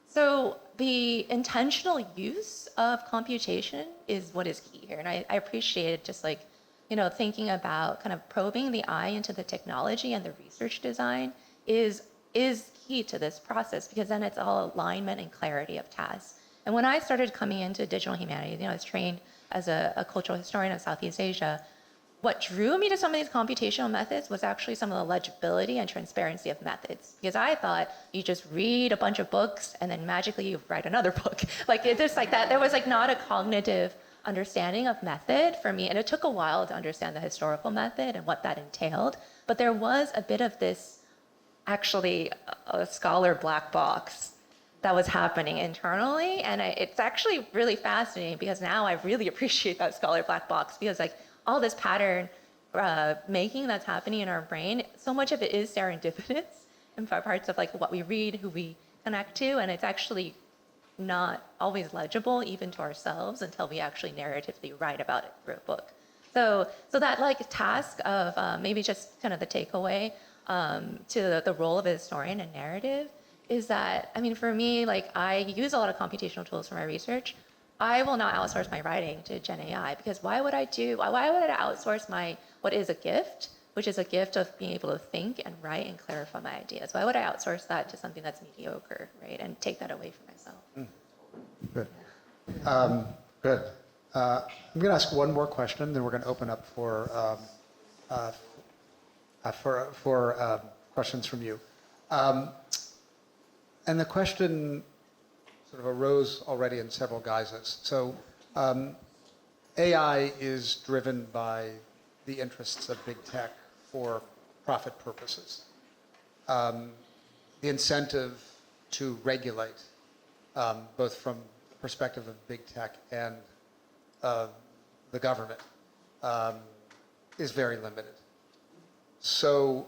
So the intentional use of computation is what is key here. And I appreciate it just thinking about kind of probing the eye into the technology and the research design is key to this process, because then it's all alignment and clarity of tasks. And when I started coming into digital humanities, I was trained as a cultural historian of Southeast Asia. What drew me to some of these computational methods was actually some of the legibility and transparency of methods. Because I thought you just read a bunch of books and then magically you write another book. Like it's just like that. There was like not a cognitive understanding of method for me. And it took a while to understand the historical method and what that entailed. But there was a bit of this, actually a scholar black box that was happening internally. And it's actually really fascinating, because now I really appreciate that scholar black box, because like all this pattern making that's happening in our brain, so much of it is serendipitous in parts of like what we read, who we connect to, and it's actually not always legible even to ourselves until we actually narratively write about it through a book. So that like task of maybe just kind of the takeaway to the role of a historian and narrative is that, I mean, for me, like I use a lot of computational tools for my research. I will not outsource my writing to Gen AI, because why would I outsource what is a gift, which is a gift of being able to think and write and clarify my ideas? Why would I outsource that to something that's mediocre, right? And take that away from myself. Good. Good. I'm going to ask one more question, then we're going to open up for questions from you. And the question sort of arose already in several guises. So AI is driven by the interests of big tech for profit purposes. The incentive to regulate, both from the perspective of big tech and the government, is very limited. So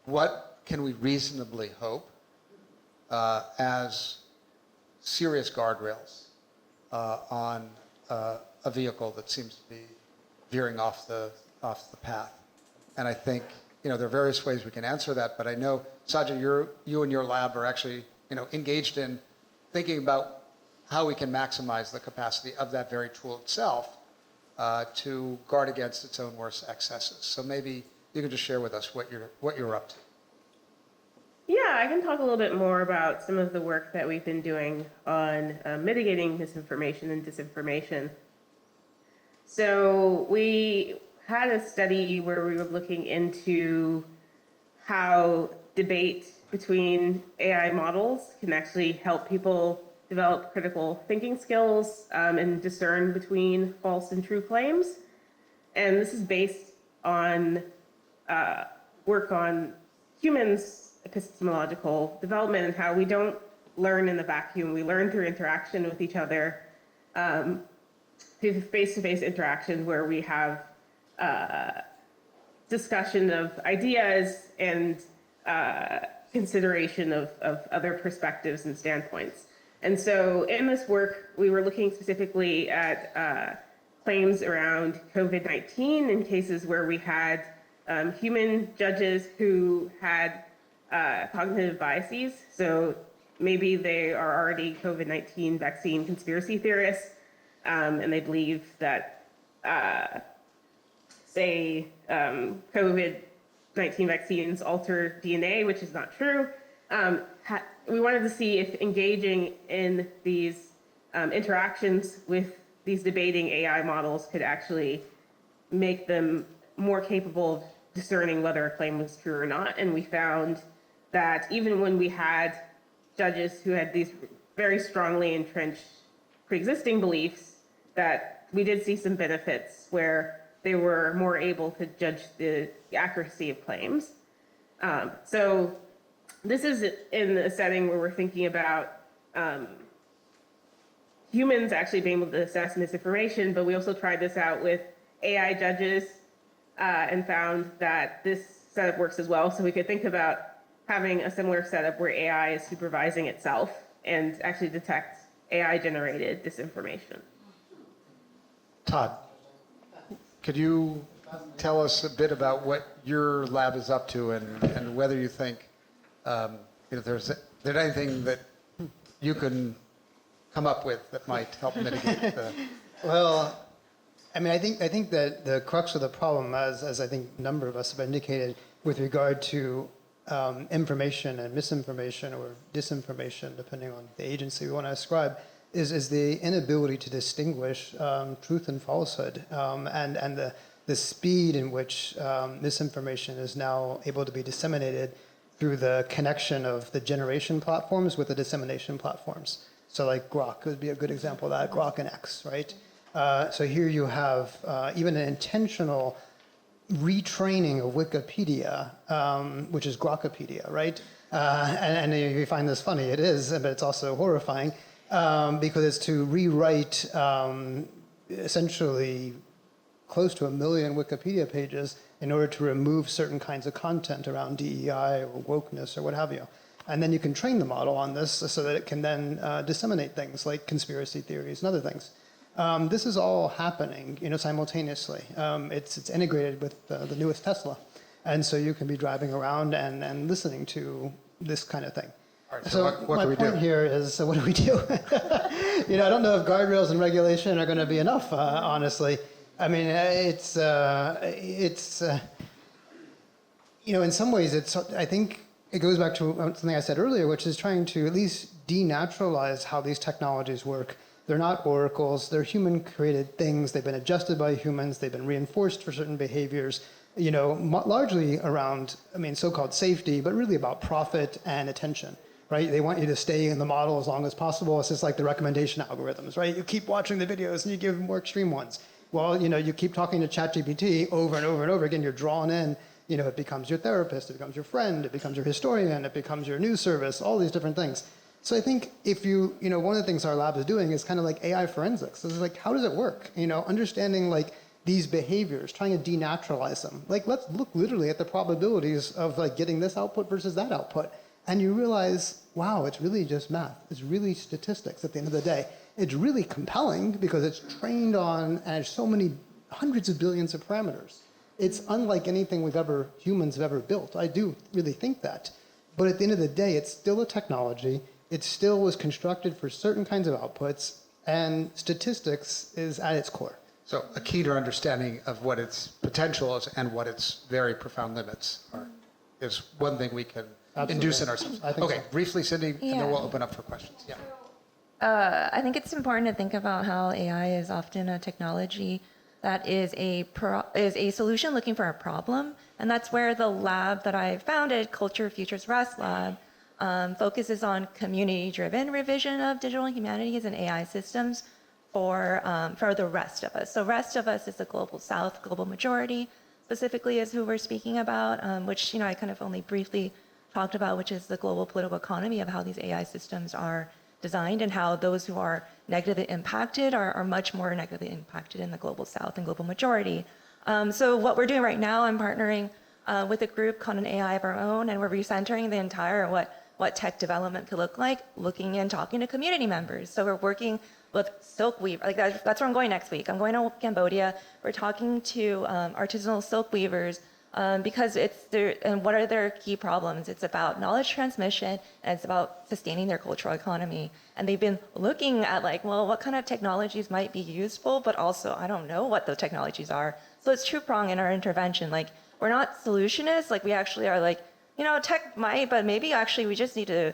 what can we reasonably hope as serious guardrails on a vehicle that seems to be veering off the path? And I think there are various ways we can answer that, but I know, Sajid, you and your lab are actually engaged in thinking about how we can maximize the capacity of that very tool itself to guard against its own worst excesses. So maybe you can just share with us what you're up to. Yeah, I can talk a little bit more about some of the work that we've been doing on mitigating misinformation and disinformation. So we had a study where we were looking into how debate between AI models can actually help people develop critical thinking skills and discern between false and true claims. And this is based on work on humans' epistemological development and how we don't learn in the vacuum. We learn through interaction with each other, through face-to-face interaction where we have discussion of ideas and consideration of other perspectives and standpoints. And so in this work, we were looking specifically at claims around COVID-19 in cases where we had human judges who had cognitive biases. So maybe they are already COVID-19 vaccine conspiracy theorists, and they believe that, say, COVID-19 vaccines alter DNA, which is not true. We wanted to see if engaging in these interactions with these debating AI models could actually make them more capable of discerning whether a claim was true or not. And we found that even when we had judges who had these very strongly entrenched pre-existing beliefs, that we did see some benefits where they were more able to judge the accuracy of claims. So this is in a setting where we're thinking about humans actually being able to assess misinformation, but we also tried this out with AI judges and found that this setup works as well. So we could think about having a similar setup where AI is supervising itself and actually detect AI-generated disinformation. Todd, could you tell us a bit about what your lab is up to and whether you think there's anything that you can come up with that might help mitigate the... Well, I mean, I think that the crux of the problem, as I think a number of us have indicated, with regard to information and misinformation or disinformation, depending on the agency we want to ascribe, is the inability to distinguish truth and falsehood, and the speed in which misinformation is now able to be disseminated through the connection of the generation platforms with the dissemination platforms. So like Grok would be a good example of that, Grok and X, right? So here you have even an intentional retraining of Wikipedia, which is Grokopedia, right? And if you find this funny, it is, but it's also horrifying, because it's to rewrite essentially close to 1 million Wikipedia pages in order to remove certain kinds of content around DEI or wokeness or what have you. And then you can train the model on this so that it can then disseminate things like conspiracy theories and other things. This is all happening, simultaneously. It's integrated with the newest Tesla, and so you can be driving around and listening to this kind of thing. All right, So what my do we point do? here is, so what do we do? I don't know if guardrails and regulation are going to be enough. Honestly, I mean, it's in some ways, I think it goes back to something I said earlier, which is trying to at least denaturalize how these technologies work. They're not oracles. They're human-created things. They've been adjusted by humans. They've been reinforced for certain behaviors, largely around, so-called safety, but really about profit and attention, right? They want you to stay in the model as long as possible. It's just like the recommendation algorithms, right? You keep watching the videos and you give more extreme ones. Well, you keep talking to ChatGPT over and over and over again. You're drawn in. It becomes your therapist. It becomes your friend. It becomes your historian. It becomes your news service, all these different things. So I think if one of the things our lab is doing is kind of like AI forensics. So it's like, how does it work? Understanding like these behaviors, trying to denaturalize them. Like, let's look literally at the probabilities of like getting this output versus that output. And you realize, wow, it's really just math. It's really statistics at the end of the day. It's really compelling because it's trained on, and there's so many hundreds of billions of parameters. It's unlike anything humans have ever built. I do really think that. But at the end of the day, it's still a technology. It still was constructed for certain kinds of outputs, and statistics is at its core. So a key to understanding of what its potential is and what its very profound limits are is one thing we can induce in ourselves. I think Okay, so. briefly, Cindy, and Yeah. then we'll open up for questions. Yeah. I think it's important to think about how AI is often a technology that is a solution looking for a problem, and that's where the lab that I founded, Culture Futures Rest Lab, focuses on community-driven revision of digital humanities and AI systems for the rest of us. So rest of us is the global South, global majority, specifically is who we're speaking about, which I kind of only briefly talked about, which is the global political economy of how these AI systems are designed and how those who are negatively impacted are much more negatively impacted in the global South and global majority. So what we're doing right now, I'm partnering with a group called an AI of our own, and we're recentering the entire what tech development could look like, looking and talking to community members. So we're working with silk weave, like that's where I'm going next week. I'm going to Cambodia. We're talking to artisanal silk weavers because and what are their key problems? It's about knowledge transmission and it's about sustaining their cultural economy. And they've been looking at what kind of technologies might be useful, but also I don't know what those technologies are. So it's two-pronged in our intervention. Like, we're not solutionists. Like, we actually are tech might, but maybe actually we just need to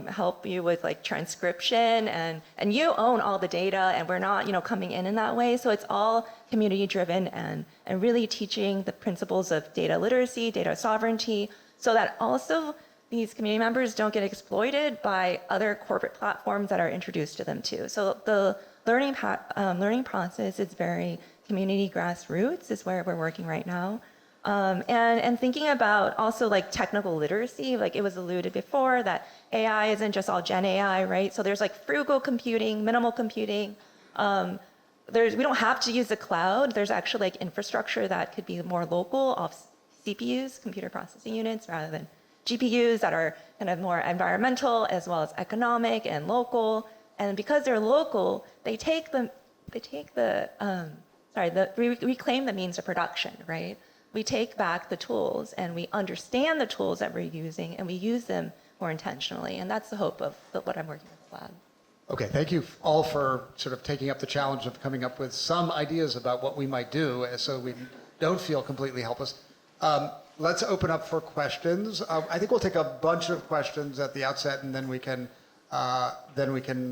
help you with transcription and you own all the data and we're not, coming in that way. So it's all community driven and really teaching the principles of data literacy, data sovereignty, so that also these community members don't get exploited by other corporate platforms that are introduced to them too. So the learning process is very community grassroots is where we're working right now. And thinking about also technical literacy, it was alluded before that AI isn't just all Gen AI, right? So there's frugal computing, minimal computing. We don't have to use the cloud. There's actually infrastructure that could be more local off CPUs, computer processing units, rather than GPUs that are kind of more environmental as well as economic and local. And because they're local, they reclaim the means of production, right? We take back the tools and we understand the tools that we're using and we use them more intentionally. And that's the hope of what I'm working with the lab. Okay, thank you all for sort of taking up the challenge of coming up with some ideas about what we might do so we don't feel completely helpless. Let's open up for questions. I think we'll take a bunch of questions at the outset and then we can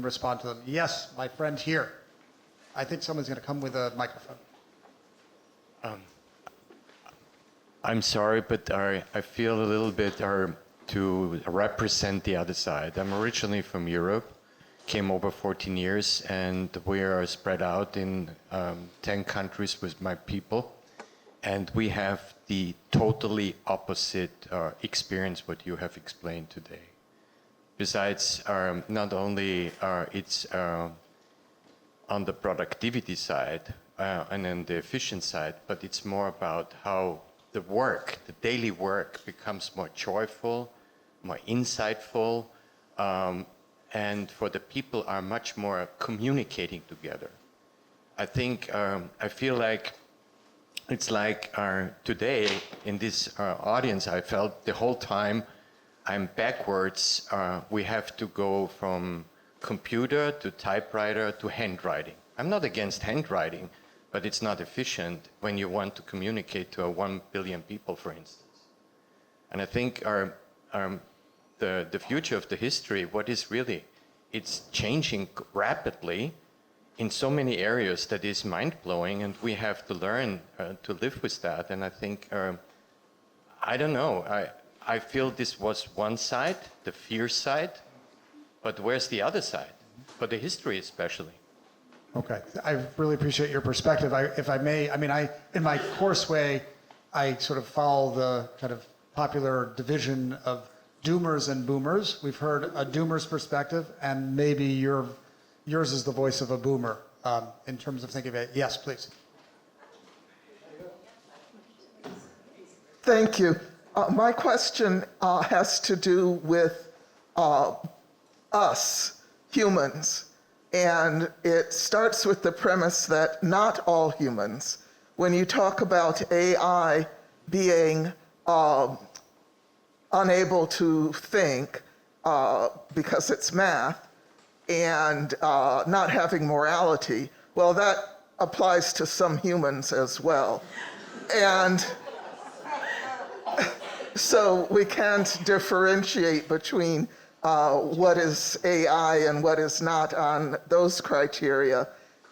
respond to them. Yes, my friend here. I think someone's going to come with a microphone. I'm sorry, but I feel a little bit to represent the other side. I'm originally from Europe, came over 14 years, and we are spread out in 10 countries with my people. And we have the totally opposite experience what you have explained today. Besides, not only it's on the productivity side and on the efficient side, but it's more about how the work, the daily work becomes more joyful, more insightful, and for the people are much more communicating together. I think, I feel like it's like today in this audience, I felt the whole time I'm backwards. We have to go from computer to typewriter to handwriting. I'm not against handwriting, but it's not efficient when you want to communicate to 1 billion people, for instance. And I think the future of the history, what is really, it's changing rapidly in so many areas that is mind-blowing, and we have to learn to live with that. And I think, I don't know, I feel this was one side, the fear side, but where's the other side, for the history especially? Okay, I really appreciate your perspective. If I may, in my course way, I sort of follow the kind of popular division of doomers and boomers. We've heard a doomer's perspective, and maybe yours is the voice of a boomer in terms of thinking of it. Yes, please. Thank you. My question has to do with us, humans. And it starts with the premise that not all humans, when you talk about AI being unable to think because it's math and not having morality, well, that applies to some humans as well. And so we can't differentiate between what is AI and what is not on those criteria.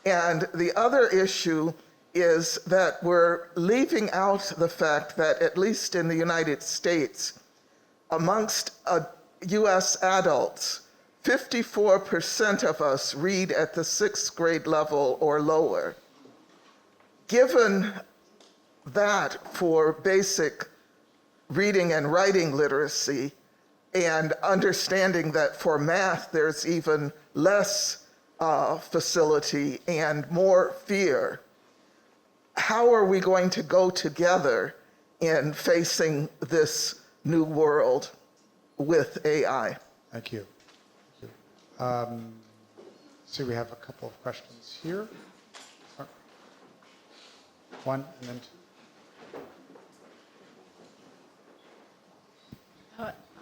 And the other issue is that we're leaving out the fact that, at least in the United States, amongst US adults, 54% of us read at the 6th grade level or lower. Given that for basic reading and writing literacy, and understanding that for math there's even less facility and more fear, how are we going to go together in facing this new world with AI? Thank you. See, we have a couple of questions here. One and then two.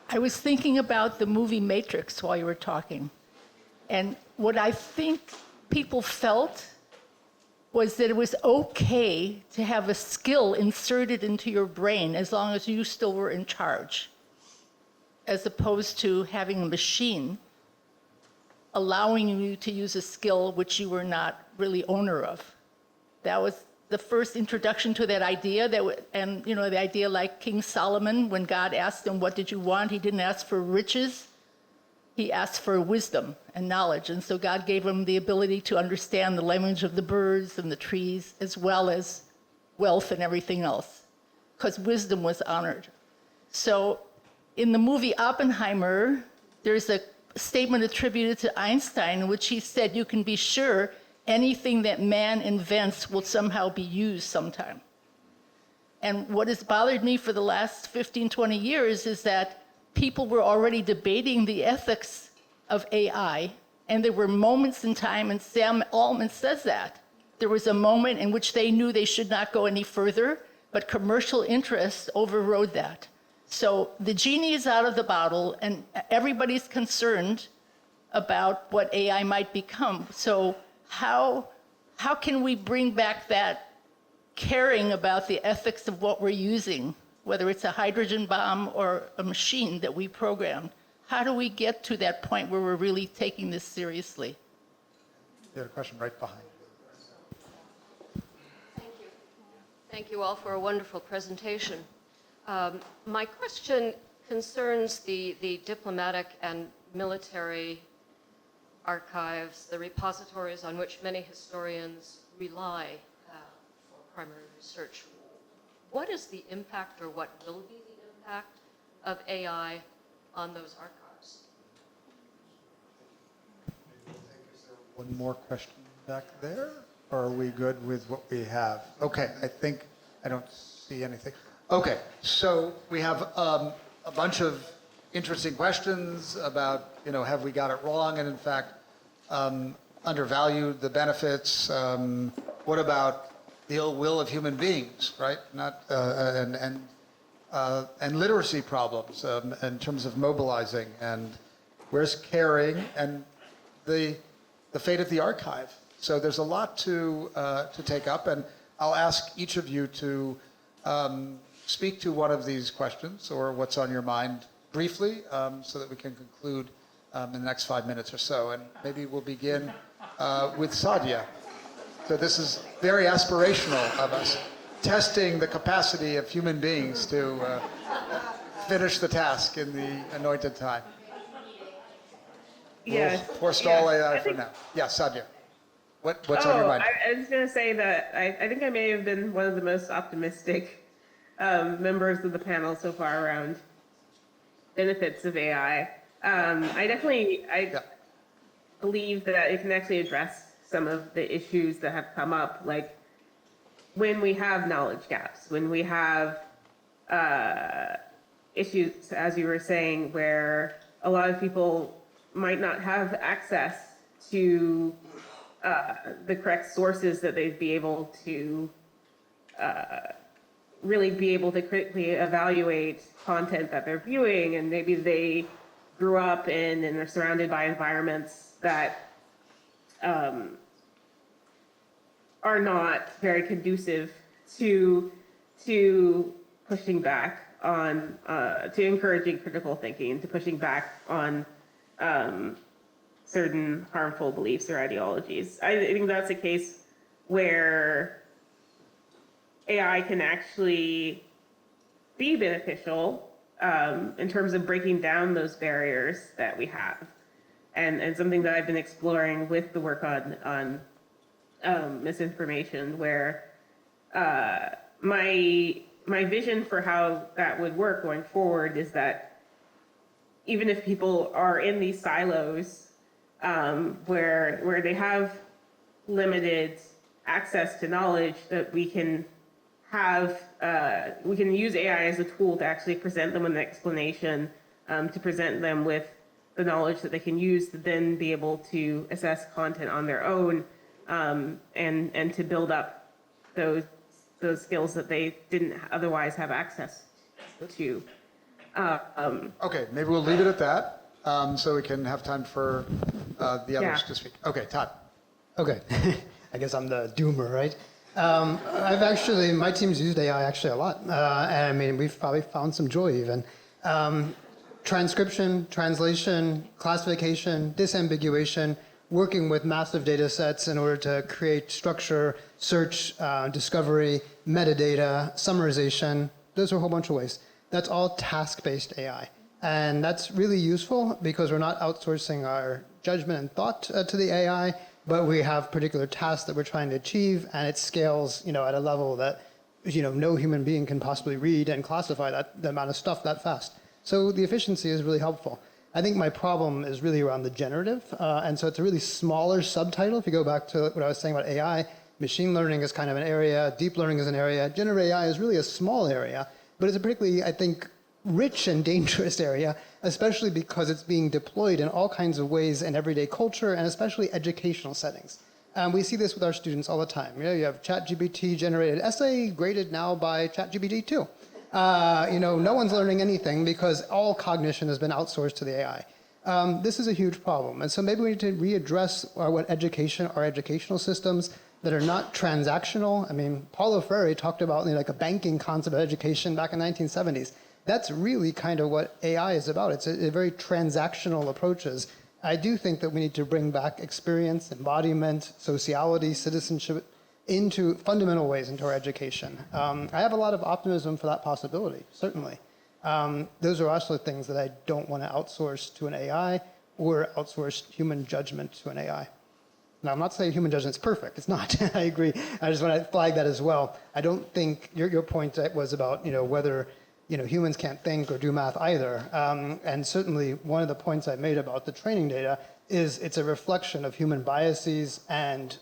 I was thinking about the movie Matrix while you were talking. And what I think people felt was that it was okay to have a skill inserted into your brain as long as you still were in charge, as opposed to having a machine allowing you to use a skill which you were not really owner of. That was the first introduction to that idea, and the idea like King Solomon, when God asked him, what did you want? He didn't ask for riches, he asked for wisdom and knowledge. And so God gave him the ability to understand the language of the birds and the trees, as well as wealth and everything else, because wisdom was honored. So in the movie Oppenheimer, there's a statement attributed to Einstein in which he said, you can be sure anything that man invents will somehow be used sometime. And what has bothered me for the last 15, 20 years is that people were already debating the ethics of AI, and there were moments in time, and Sam Altman says that, there was a moment in which they knew they should not go any further, but commercial interests overrode that. So the genie is out of the bottle, and everybody's concerned about what AI might become. So how can we bring back that caring about the ethics of what we're using, whether it's a hydrogen bomb or a machine that we programmed? How do we get to that point where we're really taking this seriously? You had a question right behind. Thank you all for a wonderful presentation. My question concerns the diplomatic and military archives, the repositories on which many historians rely for primary research. What is the impact, or what will be the impact, of AI on those archives? One more question back there, or are we good with what we have? Okay, I don't see anything. Okay, so we have a bunch of interesting questions about, have we got it wrong, and in fact, undervalued the benefits. What about the ill will of human beings, right? Not and literacy problems in terms of mobilizing, and where's caring, and the fate of the archive. So there's a lot to take up, and I'll ask each of you to speak to one of these questions or what's on your mind briefly, so that we can conclude in the next 5 minutes or so. And maybe we'll begin with Sadia. So this is very aspirational of us, testing the capacity of human beings to finish the task in the anointed time. Yeah. We'll forestall AI for now. Yeah, Sadia. What's on your mind? I was going to say that I think I may have been one of the most optimistic members of the panel so far around benefits of AI. I believe that it can actually address some of the issues that have come up, like when we have knowledge gaps, when we have issues, as you were saying, where a lot of people might not have access to the correct sources that they'd be able to really be able to critically evaluate content that they're viewing, and maybe they grew up in and are surrounded by environments that are not very conducive to pushing back on, to encouraging critical thinking, to pushing back on certain harmful beliefs or ideologies. I think that's a case where AI can actually be beneficial in terms of breaking down those barriers that we have. And something that I've been exploring with the work on misinformation, where my vision for how that would work going forward is that even if people are in these silos where they have limited access to knowledge, that we can use AI as a tool to actually present them with an explanation, to present them with the knowledge that they can use to then be able to assess content on their own, and to build up those skills that they didn't otherwise have access to. Okay, maybe we'll leave it at that, so we can have time for the others to speak. Okay, Todd. Okay, I guess I'm the doomer, right? My team's used AI actually a lot. And I mean, we've probably found some joy even. Transcription, translation, classification, disambiguation, working with massive data sets in order to create structure, search, discovery, metadata, summarization. Those are a whole bunch of ways. That's all task-based AI. And that's really useful because we're not outsourcing our judgment and thought to the AI, but we have particular tasks that we're trying to achieve, and it scales, at a level that, no human being can possibly read and classify the amount of stuff that fast. So the efficiency is really helpful. I think my problem is really around the generative, and so it's a really smaller subtitle. If you go back to what I was saying about AI, machine learning is kind of an area, deep learning is an area, generative AI is really a small area, but it's a particularly, I think, rich and dangerous area, especially because it's being deployed in all kinds of ways in everyday culture and especially educational settings. We see this with our students all the time. You have ChatGPT generated essay graded now by ChatGPT 2. No one's learning anything because all cognition has been outsourced to the AI. this is a huge problem. And so maybe we need to readdress our educational systems that are not transactional. I mean, Paulo Freire talked about like a banking concept of education back in the 1970s. That's really kind of what AI is about. It's a very transactional approaches. I do think that we need to bring back experience, embodiment, sociality, citizenship into fundamental ways into our education. I have a lot of optimism for that possibility, certainly. Those are also things that I don't want to outsource to an AI or outsource human judgment to an AI. Now, I'm not saying human judgment is perfect. It's not. I agree. I just want to flag that as well. I don't think your point was about whether humans can't think or do math either. And certainly one of the points I made about the training data is it's a reflection of human biases and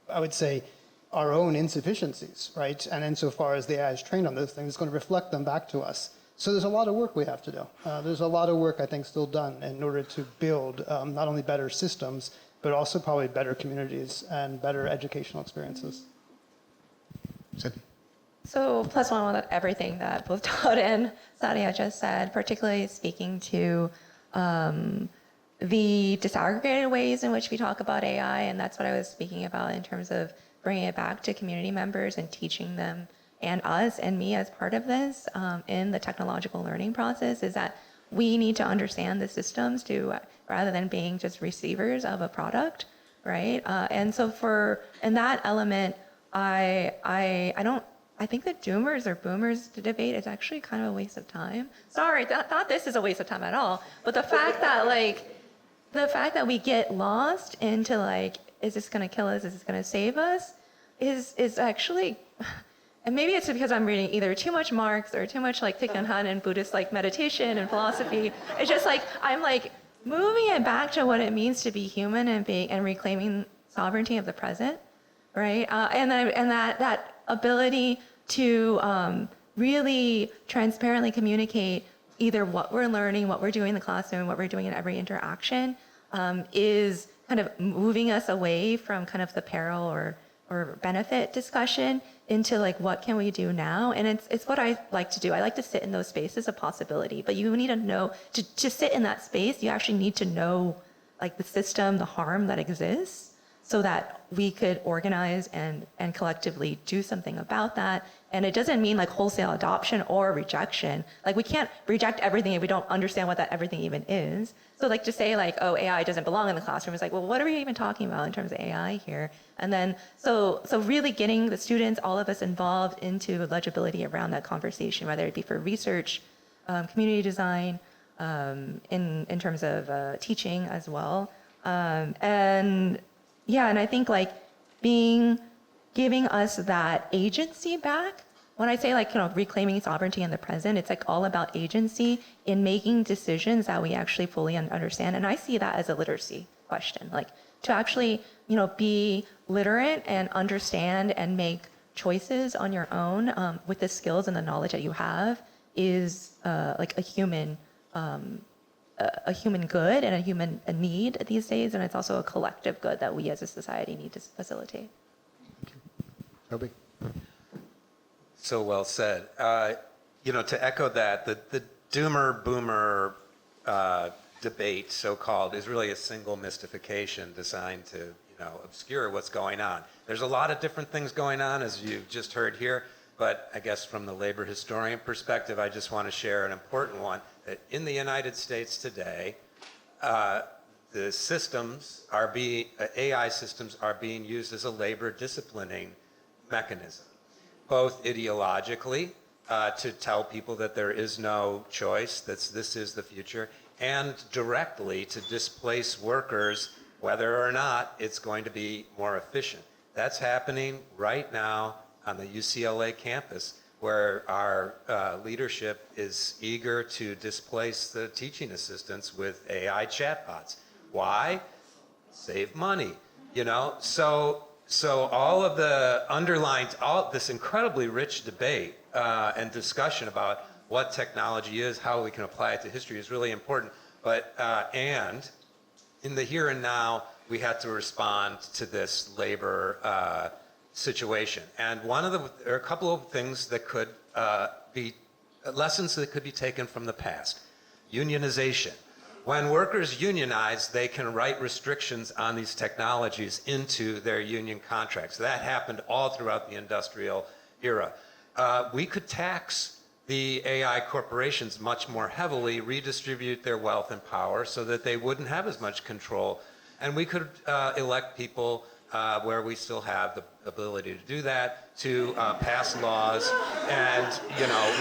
I would say our own insufficiencies, right? And insofar as the AI is trained on those things, it's going to reflect them back to us. So there's a lot of work we have to do. There's a lot of work, I think, still done in order to build not only better systems, but also probably better communities and better educational experiences. Cindy. So plus one with everything that both Todd and Sadia just said, particularly speaking to the disaggregated ways in which we talk about AI, and that's what I was speaking about in terms of bringing it back to community members and teaching them and us and me as part of this in the technological learning process, is that we need to understand the systems rather than being just receivers of a product, right? And so in that element, I think that doomers or boomers debate is actually kind of a waste of time. Sorry, not this is a waste of time at all. But the fact that we get lost into is this going to kill us? Is this going to save us? Is actually, and maybe it's because I'm reading either too much Marx or too much Thich Nhat Hanh and Buddhist meditation and philosophy. It's just I'm moving it back to what it means to be human and reclaiming sovereignty of the present, right? And that ability to really transparently communicate either what we're learning, what we're doing in the classroom, what we're doing in every interaction is kind of moving us away from kind of the peril or benefit discussion into what can we do now? And it's what I like to do. I like to sit in those spaces of possibility, but you need to know, to sit in that space, you actually need to know the system, the harm that exists, so that we could organize and collectively do something about that. And it doesn't mean wholesale adoption or rejection. We can't reject everything if we don't understand what that everything even is. So to say oh, AI doesn't belong in the classroom is well, what are we even talking about in terms of AI here? And then, so really getting the students, all of us involved into legibility around that conversation, whether it be for research, community design, in terms of teaching as well. And I think giving us that agency back. When I say reclaiming sovereignty in the present, it's all about agency in making decisions that we actually fully understand. And I see that as a literacy question, to actually, be literate and understand and make choices on your own with the skills and the knowledge that you have is a human good and a need these days, and it's also a collective good that we as a society need to facilitate. Toby. So well said. To echo that, the doomer-boomer debate, so-called, is really a single mystification designed to, obscure what's going on. There's a lot of different things going on, as you've just heard here, but I guess from the labor historian perspective, I just want to share an important one, that in the United States today, the AI systems are being used as a labor disciplining mechanism, both ideologically, to tell people that there is no choice, that this is the future, and directly to displace workers, whether or not it's going to be more efficient. That's happening right now on the UCLA campus, where our leadership is eager to displace the teaching assistants with AI chatbots. Why? Save money, So all of the underlying, all this incredibly rich debate and discussion about what technology is, how we can apply it to history is really important. But and in the here and now, we had to respond to this labor situation. And there are a couple of things that could be lessons that could be taken from the past. Unionization. When workers unionize, they can write restrictions on these technologies into their union contracts. That happened all throughout the industrial era. We could tax the AI corporations much more heavily, redistribute their wealth and power so that they wouldn't have as much control. And we could elect people where we still have the ability to do that, to pass laws and,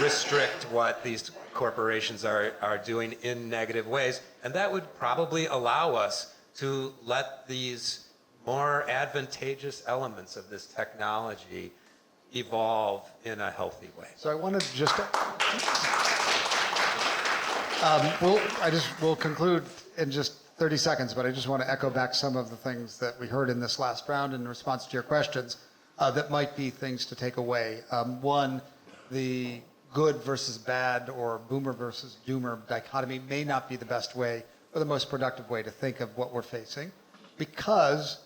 restrict what these corporations are doing in negative ways. And that would probably allow us to let these more advantageous elements of this technology evolve in a healthy way. So I wanted to just, we'll conclude in just 30 seconds, but I just want to echo back some of the things that we heard in this last round in response to your questions that might be things to take away. One, the good versus bad or boomer versus doomer dichotomy may not be the best way or the most productive way to think of what we're facing, because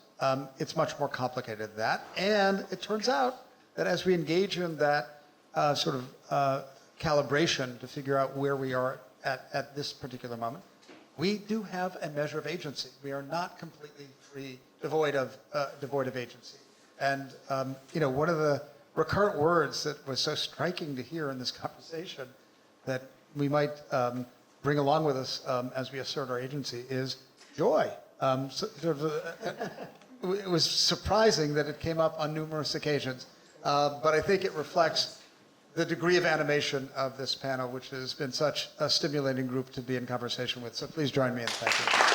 it's much more complicated than that. And it turns out that as we engage in that sort of calibration to figure out where we are at this particular moment, we do have a measure of agency. We are not completely free, devoid of agency. And one of the recurrent words that was so striking to hear in this conversation that we might bring along with us as we assert our agency is joy. It was surprising that it came up on numerous occasions, but I think it reflects the degree of animation of this panel, which has been such a stimulating group to be in conversation with. So please join me in thanking you.